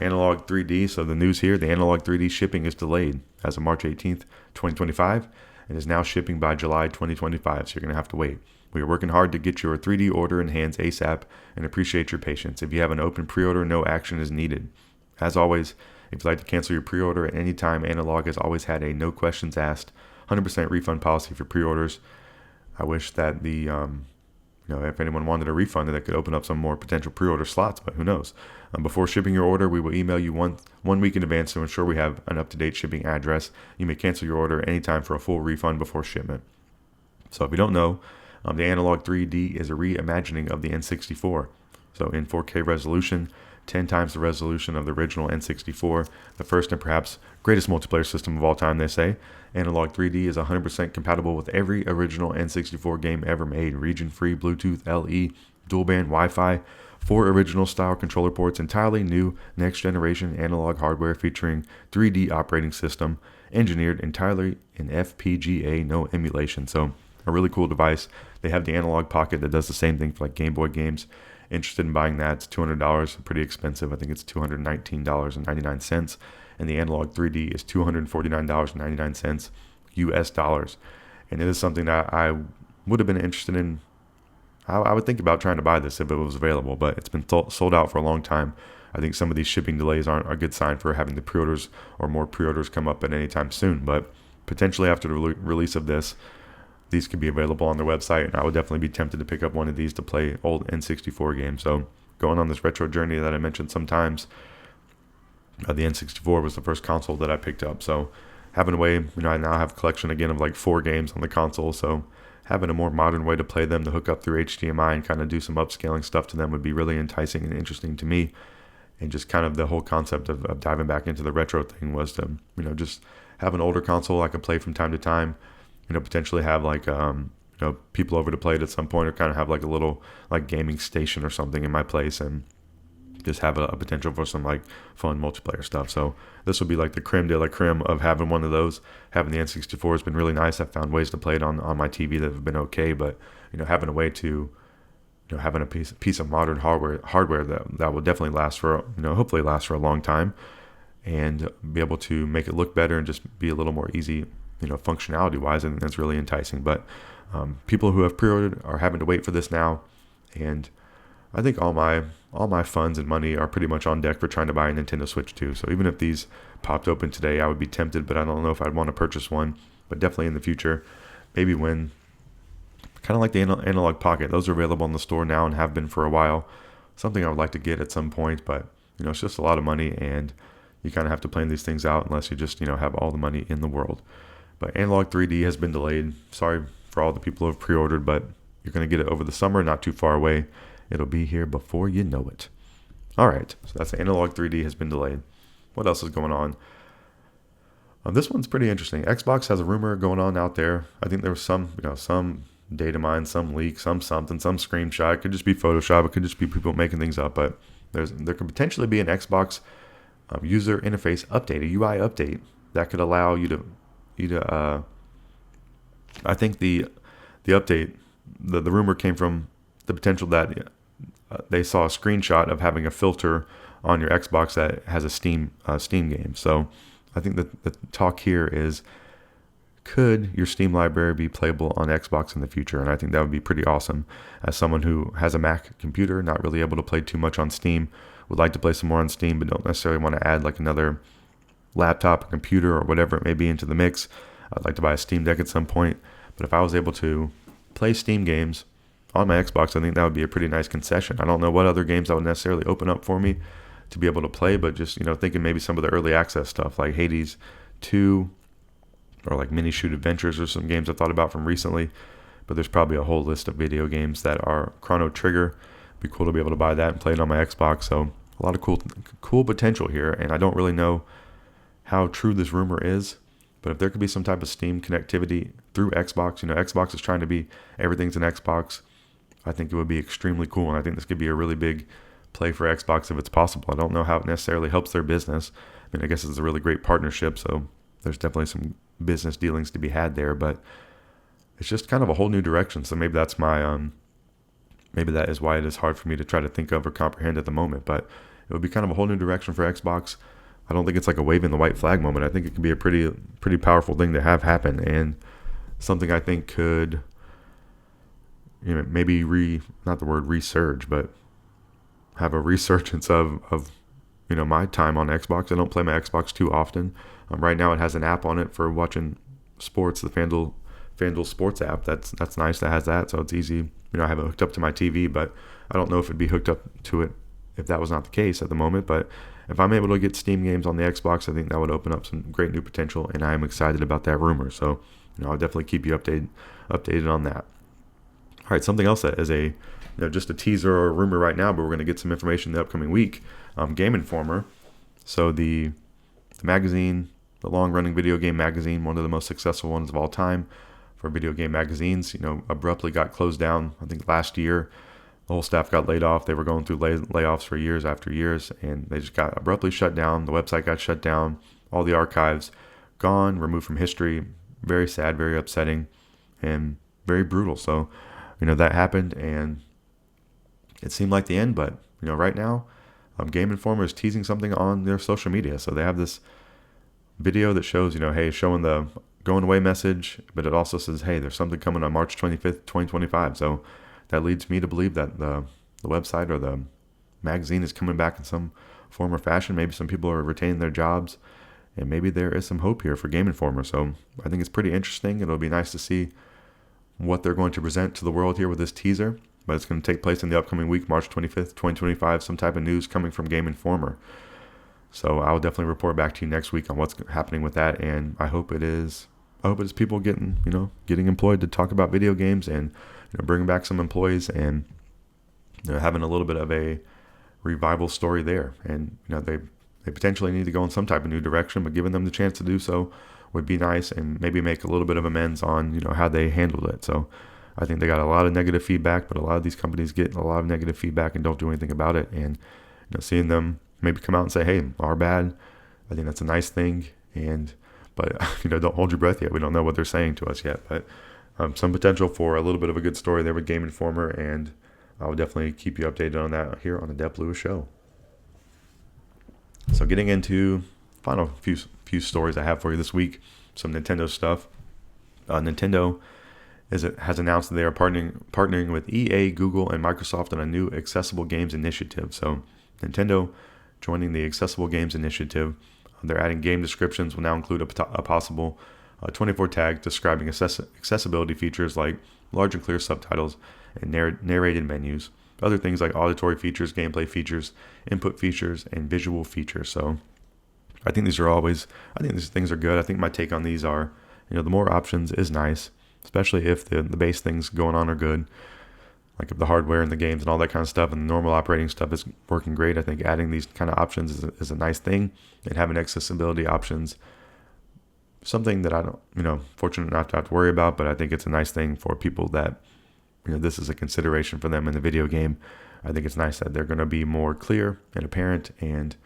Analogue 3D, so the news here, the Analogue 3D shipping is delayed as of March 18th, 2025, and is now shipping by July 2025, so you're going to have to wait. We are working hard to get your 3D order in hands ASAP and appreciate your patience. If you have an open pre-order, no action is needed. As always, if you'd like to cancel your pre-order at any time, Analogue has always had a no questions asked, 100% refund policy for pre-orders. I wish that if anyone wanted a refund, that could open up some more potential pre-order slots, but who knows? Before shipping your order, we will email you one week in advance to ensure we have an up-to-date shipping address. You may cancel your order anytime for a full refund before shipment. So if you don't know, the Analogue 3D is a reimagining of the N64. So in 4K resolution, 10 times the resolution of the original N64, the first and perhaps greatest multiplayer system of all time, they say. Analogue 3D is 100% compatible with every original N64 game ever made, region-free, Bluetooth, LE, dual-band, Wi-Fi, 4 original style controller ports, entirely new next-generation analog hardware featuring 3D operating system, engineered entirely in FPGA, no emulation. So a really cool device. They have the Analog Pocket that does the same thing for like Game Boy games. Interested in buying that? It's $200, pretty expensive. I think it's $219.99. And the Analogue 3D is $249.99 US dollars. And it is something that I would have been interested in. I would think about trying to buy this if it was available, but it's been sold out for a long time. I think some of these shipping delays aren't a good sign for having the pre-orders or more pre-orders come up at any time soon. But potentially after the release of this, these could be available on their website, and I would definitely be tempted to pick up one of these to play old N64 games. So going on this retro journey that I mentioned sometimes, the N64 was the first console that I picked up. So having a way, I now have a collection again of like 4 games on the console. So having a more modern way to play them, to hook up through HDMI and kind of do some upscaling stuff to them would be really enticing and interesting to me. And just kind of the whole concept of diving back into the retro thing was to, just have an older console I could play from time to time. Potentially have like, people over to play it at some point, or kind of have like a little like gaming station or something in my place, and just have a potential for some like fun multiplayer stuff. So this would be like the creme de la creme of having one of those. Having the N64 has been really nice. I've found ways to play it on my TV that have been okay, but having a way to, having a piece of modern hardware that will definitely last for, hopefully last for a long time, and be able to make it look better and just be a little more easy, functionality wise, and that's really enticing. But people who have pre-ordered are having to wait for this now, and I think all my funds and money are pretty much on deck for trying to buy a Nintendo Switch 2. So even if these popped open today, I would be tempted, but I don't know if I'd want to purchase one. But definitely in the future, maybe when, kind of like the Analog Pocket, those are available in the store now and have been for a while. Something I would like to get at some point, but it's just a lot of money, and you kind of have to plan these things out unless you just have all the money in the world. But Analogue 3D has been delayed. Sorry for all the people who have pre-ordered, but you're going to get it over the summer, not too far away. It'll be here before you know it. All right, so that's Analogue 3D has been delayed. What else is going on? This one's pretty interesting. Xbox has a rumor going on out there. I think there was some data mine, some leak, some something, some screenshot. It could just be Photoshop. It could just be people making things up. But there could potentially be an Xbox user interface update, a UI update that could allow you to I think the update, the rumor came from the potential that they saw a screenshot of having a filter on your Xbox that has a Steam game. So I think that the talk here is, could your Steam library be playable on Xbox in the future? And I think that would be pretty awesome. As someone who has a Mac computer, not really able to play too much on Steam, would like to play some more on Steam, but don't necessarily want to add like another laptop or computer or whatever it may be into the mix. I'd like to buy a Steam Deck at some point. But if I was able to play Steam games on my Xbox, I think that would be a pretty nice concession. I don't know what other games that would necessarily open up for me to be able to play, but just, thinking maybe some of the early access stuff like Hades 2 or like Mini Shoot Adventures or some games I thought about from recently. But there's probably a whole list of video games that are Chrono Trigger. It'd be cool to be able to buy that and play it on my Xbox. So a lot of cool potential here, and I don't really know how true this rumor is. But if there could be some type of Steam connectivity through Xbox, Xbox is trying to be everything's an Xbox. I think it would be extremely cool, and I think this could be a really big play for Xbox if it's possible. I don't know how it necessarily helps their business. I guess it's a really great partnership, so there's definitely some business dealings to be had there, but it's just kind of a whole new direction. So maybe that's my maybe that is why it is hard for me to try to think of or comprehend at the moment. But it would be kind of a whole new direction for Xbox. I don't think it's like a waving the white flag moment. I think it could be a pretty powerful thing to have happen, and something I think could, maybe not the word resurge, but have a resurgence of my time on Xbox. I don't play my Xbox too often. Right now it has an app on it for watching sports, the FanDuel Sports app. That's nice that has that, so it's easy. I have it hooked up to my TV, but I don't know if it'd be hooked up to it if that was not the case at the moment. But if I'm able to get Steam games on the Xbox, I think that would open up some great new potential, and I am excited about that rumor. So, I'll definitely keep you updated on that. All right, something else that is just a teaser or a rumor right now, but we're going to get some information the upcoming week. Game Informer, so the magazine, the long-running video game magazine, one of the most successful ones of all time for video game magazines, abruptly got closed down. I think last year, the whole staff got laid off. They were going through layoffs for years after years, and they just got abruptly shut down. The website got shut down. All the archives gone, removed from history. Very sad, very upsetting, and very brutal. So, that happened, and it seemed like the end. But, right now, Game Informer is teasing something on their social media. So they have this video that shows, showing the going away message, but it also says, hey, there's something coming on March 25th, 2025. So that leads me to believe that the website or the magazine is coming back in some form or fashion. Maybe some people are retaining their jobs, and maybe there is some hope here for Game Informer. So I think it's pretty interesting. It'll be nice to see what they're going to present to the world here with this teaser. But it's going to take place in the upcoming week, March 25th, 2025, some type of news coming from Game Informer. So I'll definitely report back to you next week on what's happening with that, and I hope it is people getting employed to talk about video games, and bringing back some employees, and having a little bit of a revival story there. And they potentially need to go in some type of new direction, but giving them the chance to do so would be nice, and maybe make a little bit of amends on how they handled it. So I think they got a lot of negative feedback, but a lot of these companies get a lot of negative feedback and don't do anything about it. And seeing them maybe come out and say, hey, our bad, I think that's a nice thing. But don't hold your breath yet. We don't know what they're saying to us yet. But some potential for a little bit of a good story there with Game Informer, and I will definitely keep you updated on that here on the Dep Lewis Show. So getting into final few stories I have for you this week, some Nintendo stuff. Nintendo has announced that they are partnering with EA, Google, and Microsoft on a new accessible games initiative. So Nintendo joining the Accessible Games Initiative. They're adding game descriptions will now include a possible 24 tag describing accessibility features like large and clear subtitles and narrated menus. Other things like auditory features, gameplay features, input features, and visual features. So I think these things are good. I think my take on these are, the more options is nice, especially if the base things going on are good. Like if the hardware and the games and all that kind of stuff and the normal operating stuff is working great, I think adding these kind of options is a nice thing, and having accessibility options, something that I don't, fortunate not to have to worry about, but I think it's a nice thing for people that, this is a consideration for them in the video game. I think it's nice that they're going to be more clear and apparent, and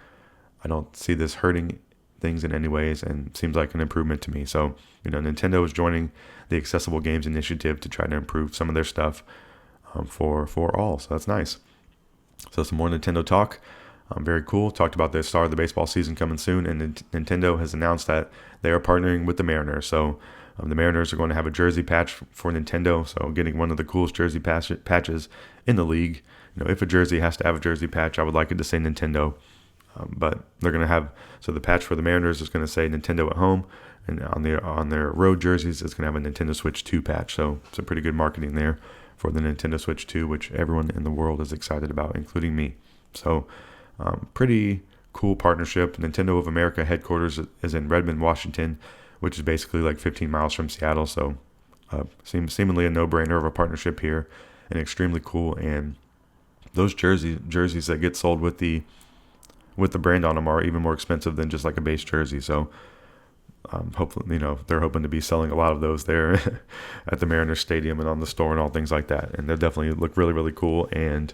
I don't see this hurting things in any ways, and seems like an improvement to me. So, Nintendo is joining the Accessible Games Initiative to try to improve some of their stuff for all. So that's nice. So some more Nintendo talk. Very cool. Talked about the start of the baseball season coming soon, and Nintendo has announced that they are partnering with the Mariners. So the Mariners are going to have a jersey patch for Nintendo. So getting one of the coolest jersey patches in the league. If a jersey has to have a jersey patch, I would like it to say Nintendo. But they're going to have, so the patch for the Mariners is going to say Nintendo at home, and on their road jerseys, it's going to have a Nintendo Switch 2 patch. So it's a pretty good marketing there for the Nintendo Switch 2, which everyone in the world is excited about, including me. So pretty cool partnership. Nintendo of America headquarters is in Redmond, Washington, which is basically like 15 miles from Seattle. So seemingly a no-brainer of a partnership here, and extremely cool. And those jerseys that get sold with the brand on them are even more expensive than just like a base jersey. So hopefully, they're hoping to be selling a lot of those there at the Mariners Stadium and on the store and all things like that. And they definitely look really, really cool. And,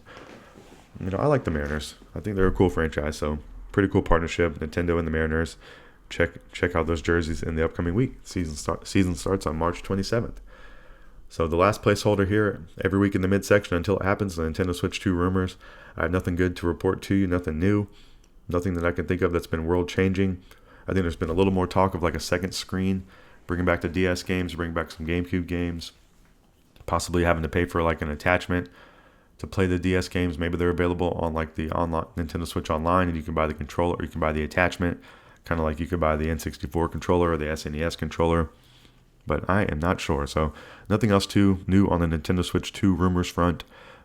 I like the Mariners. I think they're a cool franchise. So pretty cool partnership, Nintendo and the Mariners. Check out those jerseys in the upcoming week. Season starts on March 27th. So the last placeholder here, every week in the midsection until it happens, the Nintendo Switch 2 rumors. I have nothing good to report to you, nothing new, nothing that I can think of that's been world-changing. I think there's been a little more talk of like a second screen, bringing back the DS games, bringing back some GameCube games, possibly having to pay for like an attachment to play the DS games. Maybe they're available on like the online Nintendo Switch Online, and you can buy the controller or you can buy the attachment, kind of like you could buy the N64 controller or the SNES controller. But I am not sure. So nothing else too new on the Nintendo Switch 2 rumors front.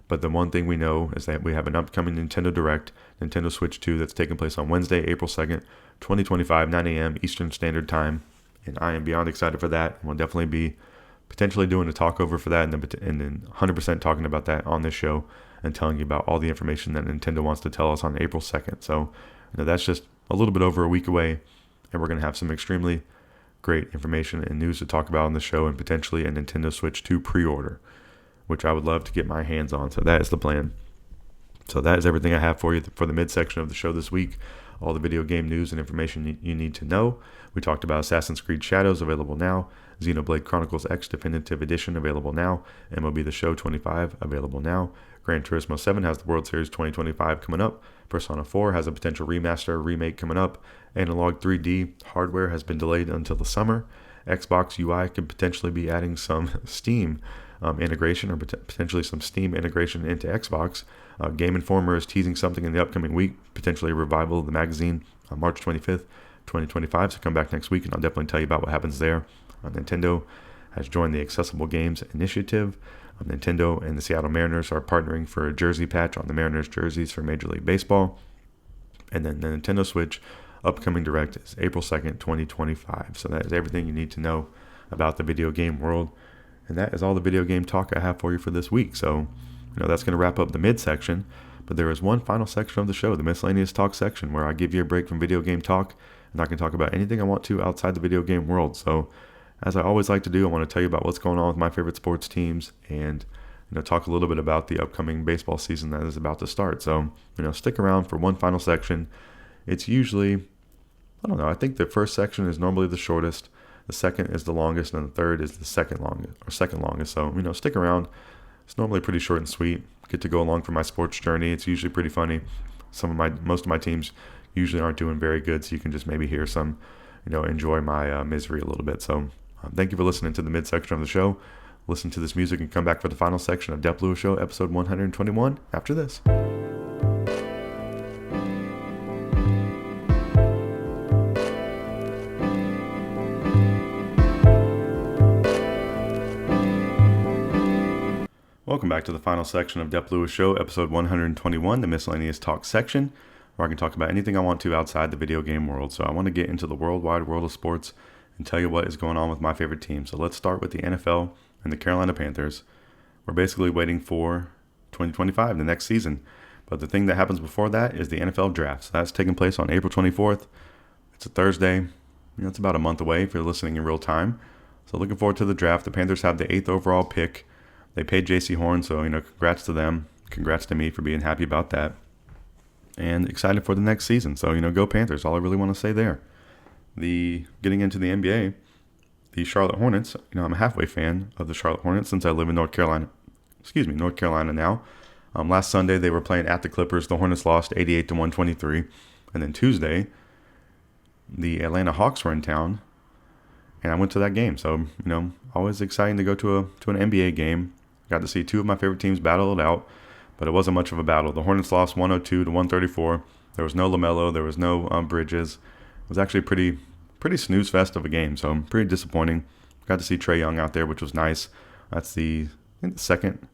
But the one thing we know is that we have an upcoming Nintendo Direct, Nintendo Switch 2, that's taking place on Wednesday, April 2nd, 2025, 9 a.m. Eastern Standard Time. And I am beyond excited for that. We'll definitely be potentially doing a talk over for that, and then 100% talking about that on this show and telling you about all the information that Nintendo wants to tell us on April 2nd. So that's just a little bit over a week away, and we're going to have some extremely great information and news to talk about on the show, and potentially a Nintendo Switch 2 pre-order, which I would love to get my hands on. So that is the plan. So that is everything I have for you for the midsection of the show this week. All the video game news and information you need to know. We talked about Assassin's Creed Shadows, available now. Xenoblade Chronicles X Definitive Edition, available now. MLB The Show 25, available now. Gran Turismo 7 has the World Series 2025 coming up. Persona 4 has a potential remaster remake coming up. Analogue 3D hardware has been delayed until the summer. Xbox UI could potentially be adding some Steam integration, or potentially some Steam integration into Xbox. Game Informer is teasing something in the upcoming week, potentially a revival of the magazine on March 25th, 2025. So come back next week and I'll definitely tell you about what happens there. Nintendo has joined the Accessible Games Initiative. Nintendo and the Seattle Mariners are partnering for a jersey patch on the Mariners jerseys for Major League Baseball. And then the Nintendo Switch upcoming Direct is April 2nd, 2025. So that is everything you need to know about the video game world. And that is all the video game talk I have for you for this week. So, that's going to wrap up the midsection. But there is one final section of the show, the Miscellaneous Talk section, where I give you a break from video game talk, and I can talk about anything I want to outside the video game world. So, as I always like to do, I want to tell you about what's going on with my favorite sports teams, and talk a little bit about the upcoming baseball season that is about to start. So, stick around for one final section. It's usually, I think the first section is normally the shortest, the second is the longest, and the third is the second longest. So, stick around. It's normally pretty short and sweet. Get to go along for my sports journey. It's usually pretty funny. Most of my teams usually aren't doing very good, so you can just maybe hear some, enjoy my misery a little bit. So, thank you for listening to the midsection of the show. Listen to this music and come back for the final section of Dep Lewis Show, episode 121, after this. Welcome back to the final section of Dep Lewis Show, episode 121, the Miscellaneous Talk section, where I can talk about anything I want to outside the video game world. So I want to get into the worldwide world of sports and tell you what is going on with my favorite team. So let's start with the NFL and the Carolina Panthers. We're basically waiting for 2025, the next season. But the thing that happens before that is the NFL draft. So that's taking place on April 24th. It's a Thursday. It's about a month away if you're listening in real time. So looking forward to the draft. The Panthers have the 8th overall pick. They paid J.C. Horn, so, congrats to them. Congrats to me for being happy about that. And excited for the next season. So, go Panthers. All I really want to say there. Getting into the NBA, the Charlotte Hornets, I'm a halfway fan of the Charlotte Hornets since I live in North Carolina now. Last Sunday, they were playing at the Clippers. The Hornets lost 88-123. And then Tuesday, the Atlanta Hawks were in town, and I went to that game. So, always exciting to go to an NBA game. Got to see two of my favorite teams battle it out, but it wasn't much of a battle. The Hornets lost 102-134. There was no LaMelo. There was no Bridges. It was actually pretty snooze fest of a game, so pretty disappointing. Got to see Trae Young out there, which was nice. That's the second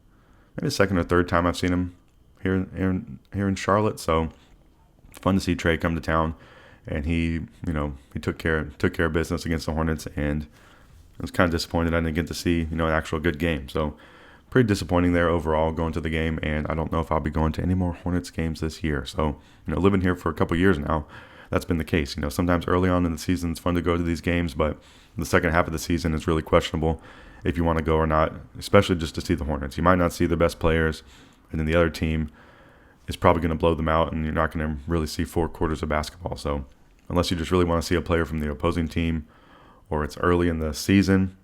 or third time I've seen him here in Charlotte. So it's fun to see Trae come to town, and he took care of business against the Hornets, and I was kind of disappointed I didn't get to see an actual good game. So pretty disappointing there overall going to the game, and I don't know if I'll be going to any more Hornets games this year. So living here for a couple years now, that's been the case. Sometimes early on in the season it's fun to go to these games, but the second half of the season is really questionable if you want to go or not, especially just to see the Hornets. You might not see the best players, and then the other team is probably going to blow them out, and you're not going to really see 4 quarters of basketball. So unless you just really want to see a player from the opposing team, or it's early in the season,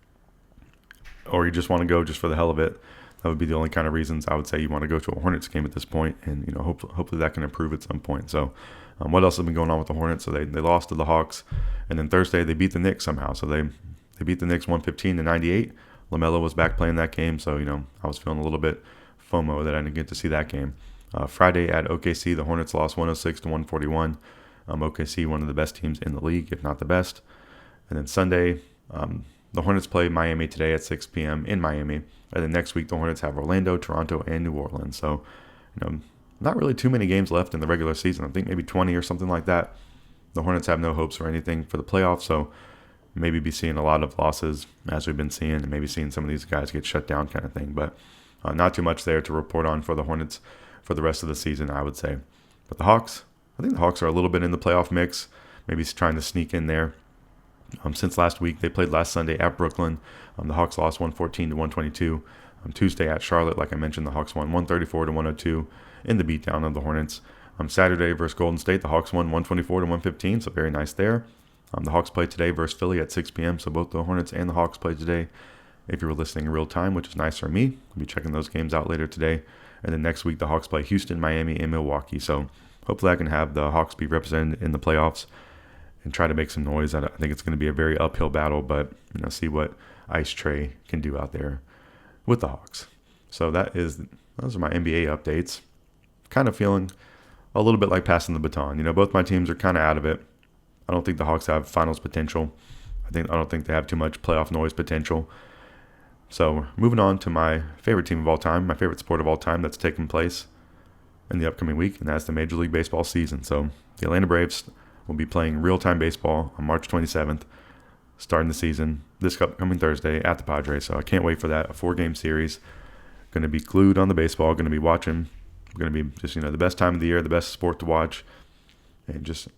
or you just want to go just for the hell of it, that would be the only kind of reasons I would say you want to go to a Hornets game at this point, and hopefully that can improve at some point. So what else has been going on with the Hornets? So they lost to the Hawks, and then Thursday they beat the Knicks somehow. So they beat the Knicks 115-98. LaMelo was back playing that game, so I was feeling a little bit FOMO that I didn't get to see that game. Friday at OKC, the Hornets lost 106-141. OKC, one of the best teams in the league, if not the best. And then Sunday, the Hornets play Miami today at 6 p.m. in Miami. And then next week, the Hornets have Orlando, Toronto, and New Orleans. So, not really too many games left in the regular season. I think maybe 20 or something like that. The Hornets have no hopes or anything for the playoffs, so maybe be seeing a lot of losses as we've been seeing, and maybe seeing some of these guys get shut down kind of thing. But not too much there to report on for the Hornets for the rest of the season, I would say. But the Hawks, I think the Hawks are a little bit in the playoff mix, maybe trying to sneak in there. Since last week, they played last Sunday at Brooklyn. The Hawks lost 114-122. Tuesday at Charlotte, like I mentioned, the Hawks won 134-102 in the beatdown of the Hornets. Saturday versus Golden State, the Hawks won 124-115, so very nice there. The Hawks play today versus Philly at 6 p.m., so both the Hornets and the Hawks play today. If you were listening in real time, which is nice for me, I'll be checking those games out later today. And then next week, the Hawks play Houston, Miami, and Milwaukee. So hopefully I can have the Hawks be represented in the playoffs and try to make some noise. I think it's going to be a very uphill battle, but see what Ice Trey can do out there with the Hawks. So those are my NBA updates. Kind of feeling a little bit like passing the baton. Both my teams are kind of out of it. I don't think the Hawks have finals potential. I don't think they have too much playoff noise potential. So moving on to my favorite team of all time, my favorite sport of all time that's taking place in the upcoming week, and that's the Major League Baseball season. So the Atlanta Braves will be playing real-time baseball on March 27th, starting the season this upcoming Thursday at the Padres. So I can't wait for that, a 4-game series. Going to be glued on the baseball, going to be watching. Going to be just, the best time of the year, the best sport to watch, and just,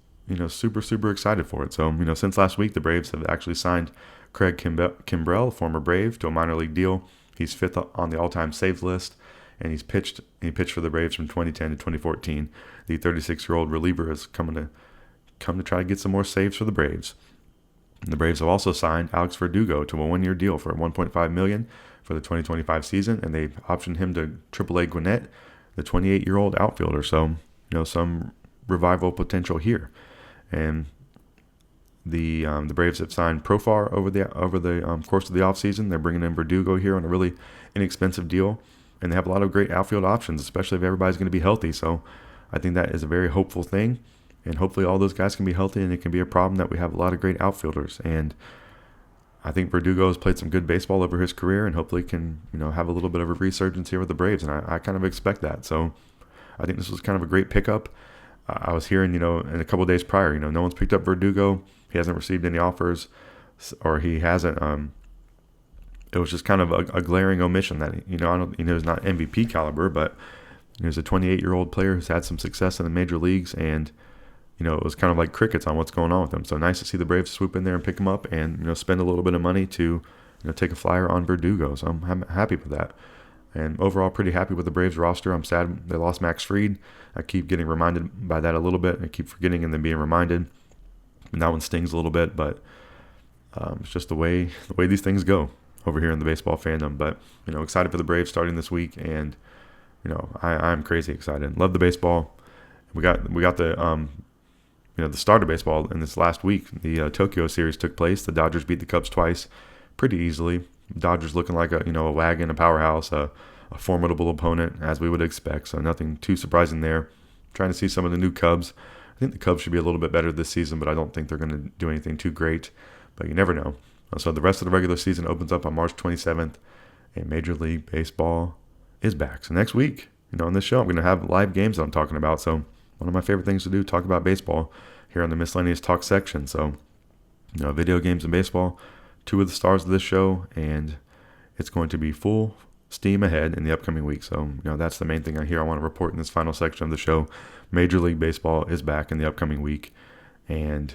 super, super excited for it. So, since last week, the Braves have actually signed Craig Kimbrell, former Brave, to a minor league deal. He's 5th on the all-time saves list, and he pitched for the Braves from 2010 to 2014. The 36-year-old reliever is come to try to get some more saves for the Braves. And the Braves have also signed Alex Verdugo to a 1-year deal for $1.5 million for the 2025 season, and they've optioned him to AAA Gwinnett, the 28-year-old outfielder. So, some revival potential here. And the Braves have signed Profar over the course of the offseason. They're bringing in Verdugo here on a really inexpensive deal, and they have a lot of great outfield options, especially if everybody's going to be healthy. So I think that is a very hopeful thing, and hopefully all those guys can be healthy, and it can be a problem that we have a lot of great outfielders. And I think Verdugo has played some good baseball over his career, and hopefully can have a little bit of a resurgence here with the Braves, and I kind of expect that. So I think this was kind of a great pickup. I was hearing, in a couple of days prior, no one's picked up Verdugo. He hasn't received any offers, or he hasn't. It was just kind of a glaring omission that he's not MVP caliber, but he's a 28-year-old player who's had some success in the major leagues, and it was kind of like crickets on what's going on with him. So nice to see the Braves swoop in there and pick him up, and spend a little bit of money to take a flyer on Verdugo. So I'm happy with that. And overall, pretty happy with the Braves roster. I'm sad they lost Max Fried. I keep getting reminded by that a little bit. I keep forgetting and then being reminded. And that one stings a little bit, but it's just the way these things go over here in the baseball fandom. But excited for the Braves starting this week, and I'm crazy excited. Love the baseball. We got the the start of baseball in this last week. The Tokyo series took place. The Dodgers beat the Cubs twice, pretty easily. Dodgers looking like a wagon, a powerhouse, a formidable opponent, as we would expect. So nothing too surprising there. Trying to see some of the new Cubs. I think the Cubs should be a little bit better this season, but I don't think they're going to do anything too great. But you never know. So the rest of the regular season opens up on March 27th, and Major League Baseball is back. So next week, on this show, I'm going to have live games that I'm talking about. So one of my favorite things to do, talk about baseball here on the Miscellaneous Talk section. So, video games and baseball, 2 of the stars of this show, and it's going to be full steam ahead in the upcoming week. So, that's the main thing I want to report in this final section of the show. Major League Baseball is back in the upcoming week, and,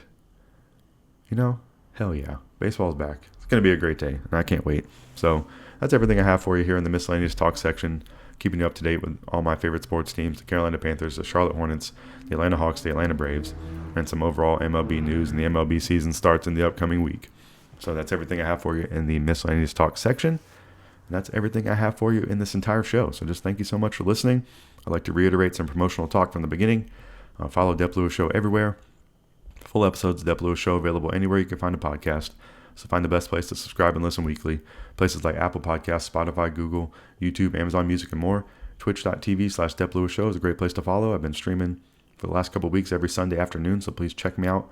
hell yeah, baseball is back. It's going to be a great day, and I can't wait. So, that's everything I have for you here in the Miscellaneous Talk section, keeping you up to date with all my favorite sports teams, the Carolina Panthers, the Charlotte Hornets, the Atlanta Hawks, the Atlanta Braves, and some overall MLB news, and the MLB season starts in the upcoming week. So that's everything I have for you in the Miscellaneous Talk section. And that's everything I have for you in this entire show. So just thank you so much for listening. I'd like to reiterate some promotional talk from the beginning. Follow Dep Lewis Show everywhere. Full episodes of Dep Lewis Show available anywhere you can find a podcast. So find the best place to subscribe and listen weekly. Places like Apple Podcasts, Spotify, Google, YouTube, Amazon Music, and more. Twitch.tv/Dep Lewis Show is a great place to follow. I've been streaming for the last couple of weeks every Sunday afternoon, so please check me out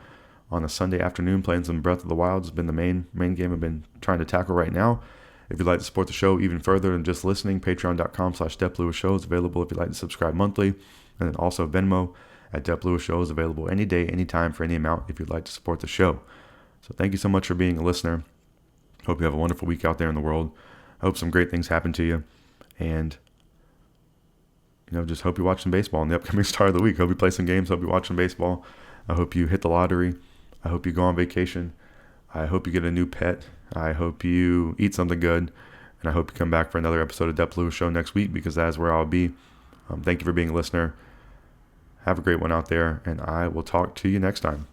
on a Sunday afternoon playing some Breath of the Wild. Has been the main game I've been trying to tackle right now. If you'd like to support the show even further than just listening, patreon.com/DepLewisShow is available if you'd like to subscribe monthly. And then also Venmo at Dep Lewis Show is available any day, anytime, for any amount if you'd like to support the show. So thank you so much for being a listener. Hope you have a wonderful week out there in the world. I hope some great things happen to you. And, just hope you watch some baseball in the upcoming start of the week. Hope you play some games. Hope you watch some baseball. I hope you hit the lottery. I hope you go on vacation. I hope you get a new pet. I hope you eat something good. And I hope you come back for another episode of Dep Lewis Show next week, because that is where I'll be. Thank you for being a listener. Have a great one out there, and I will talk to you next time.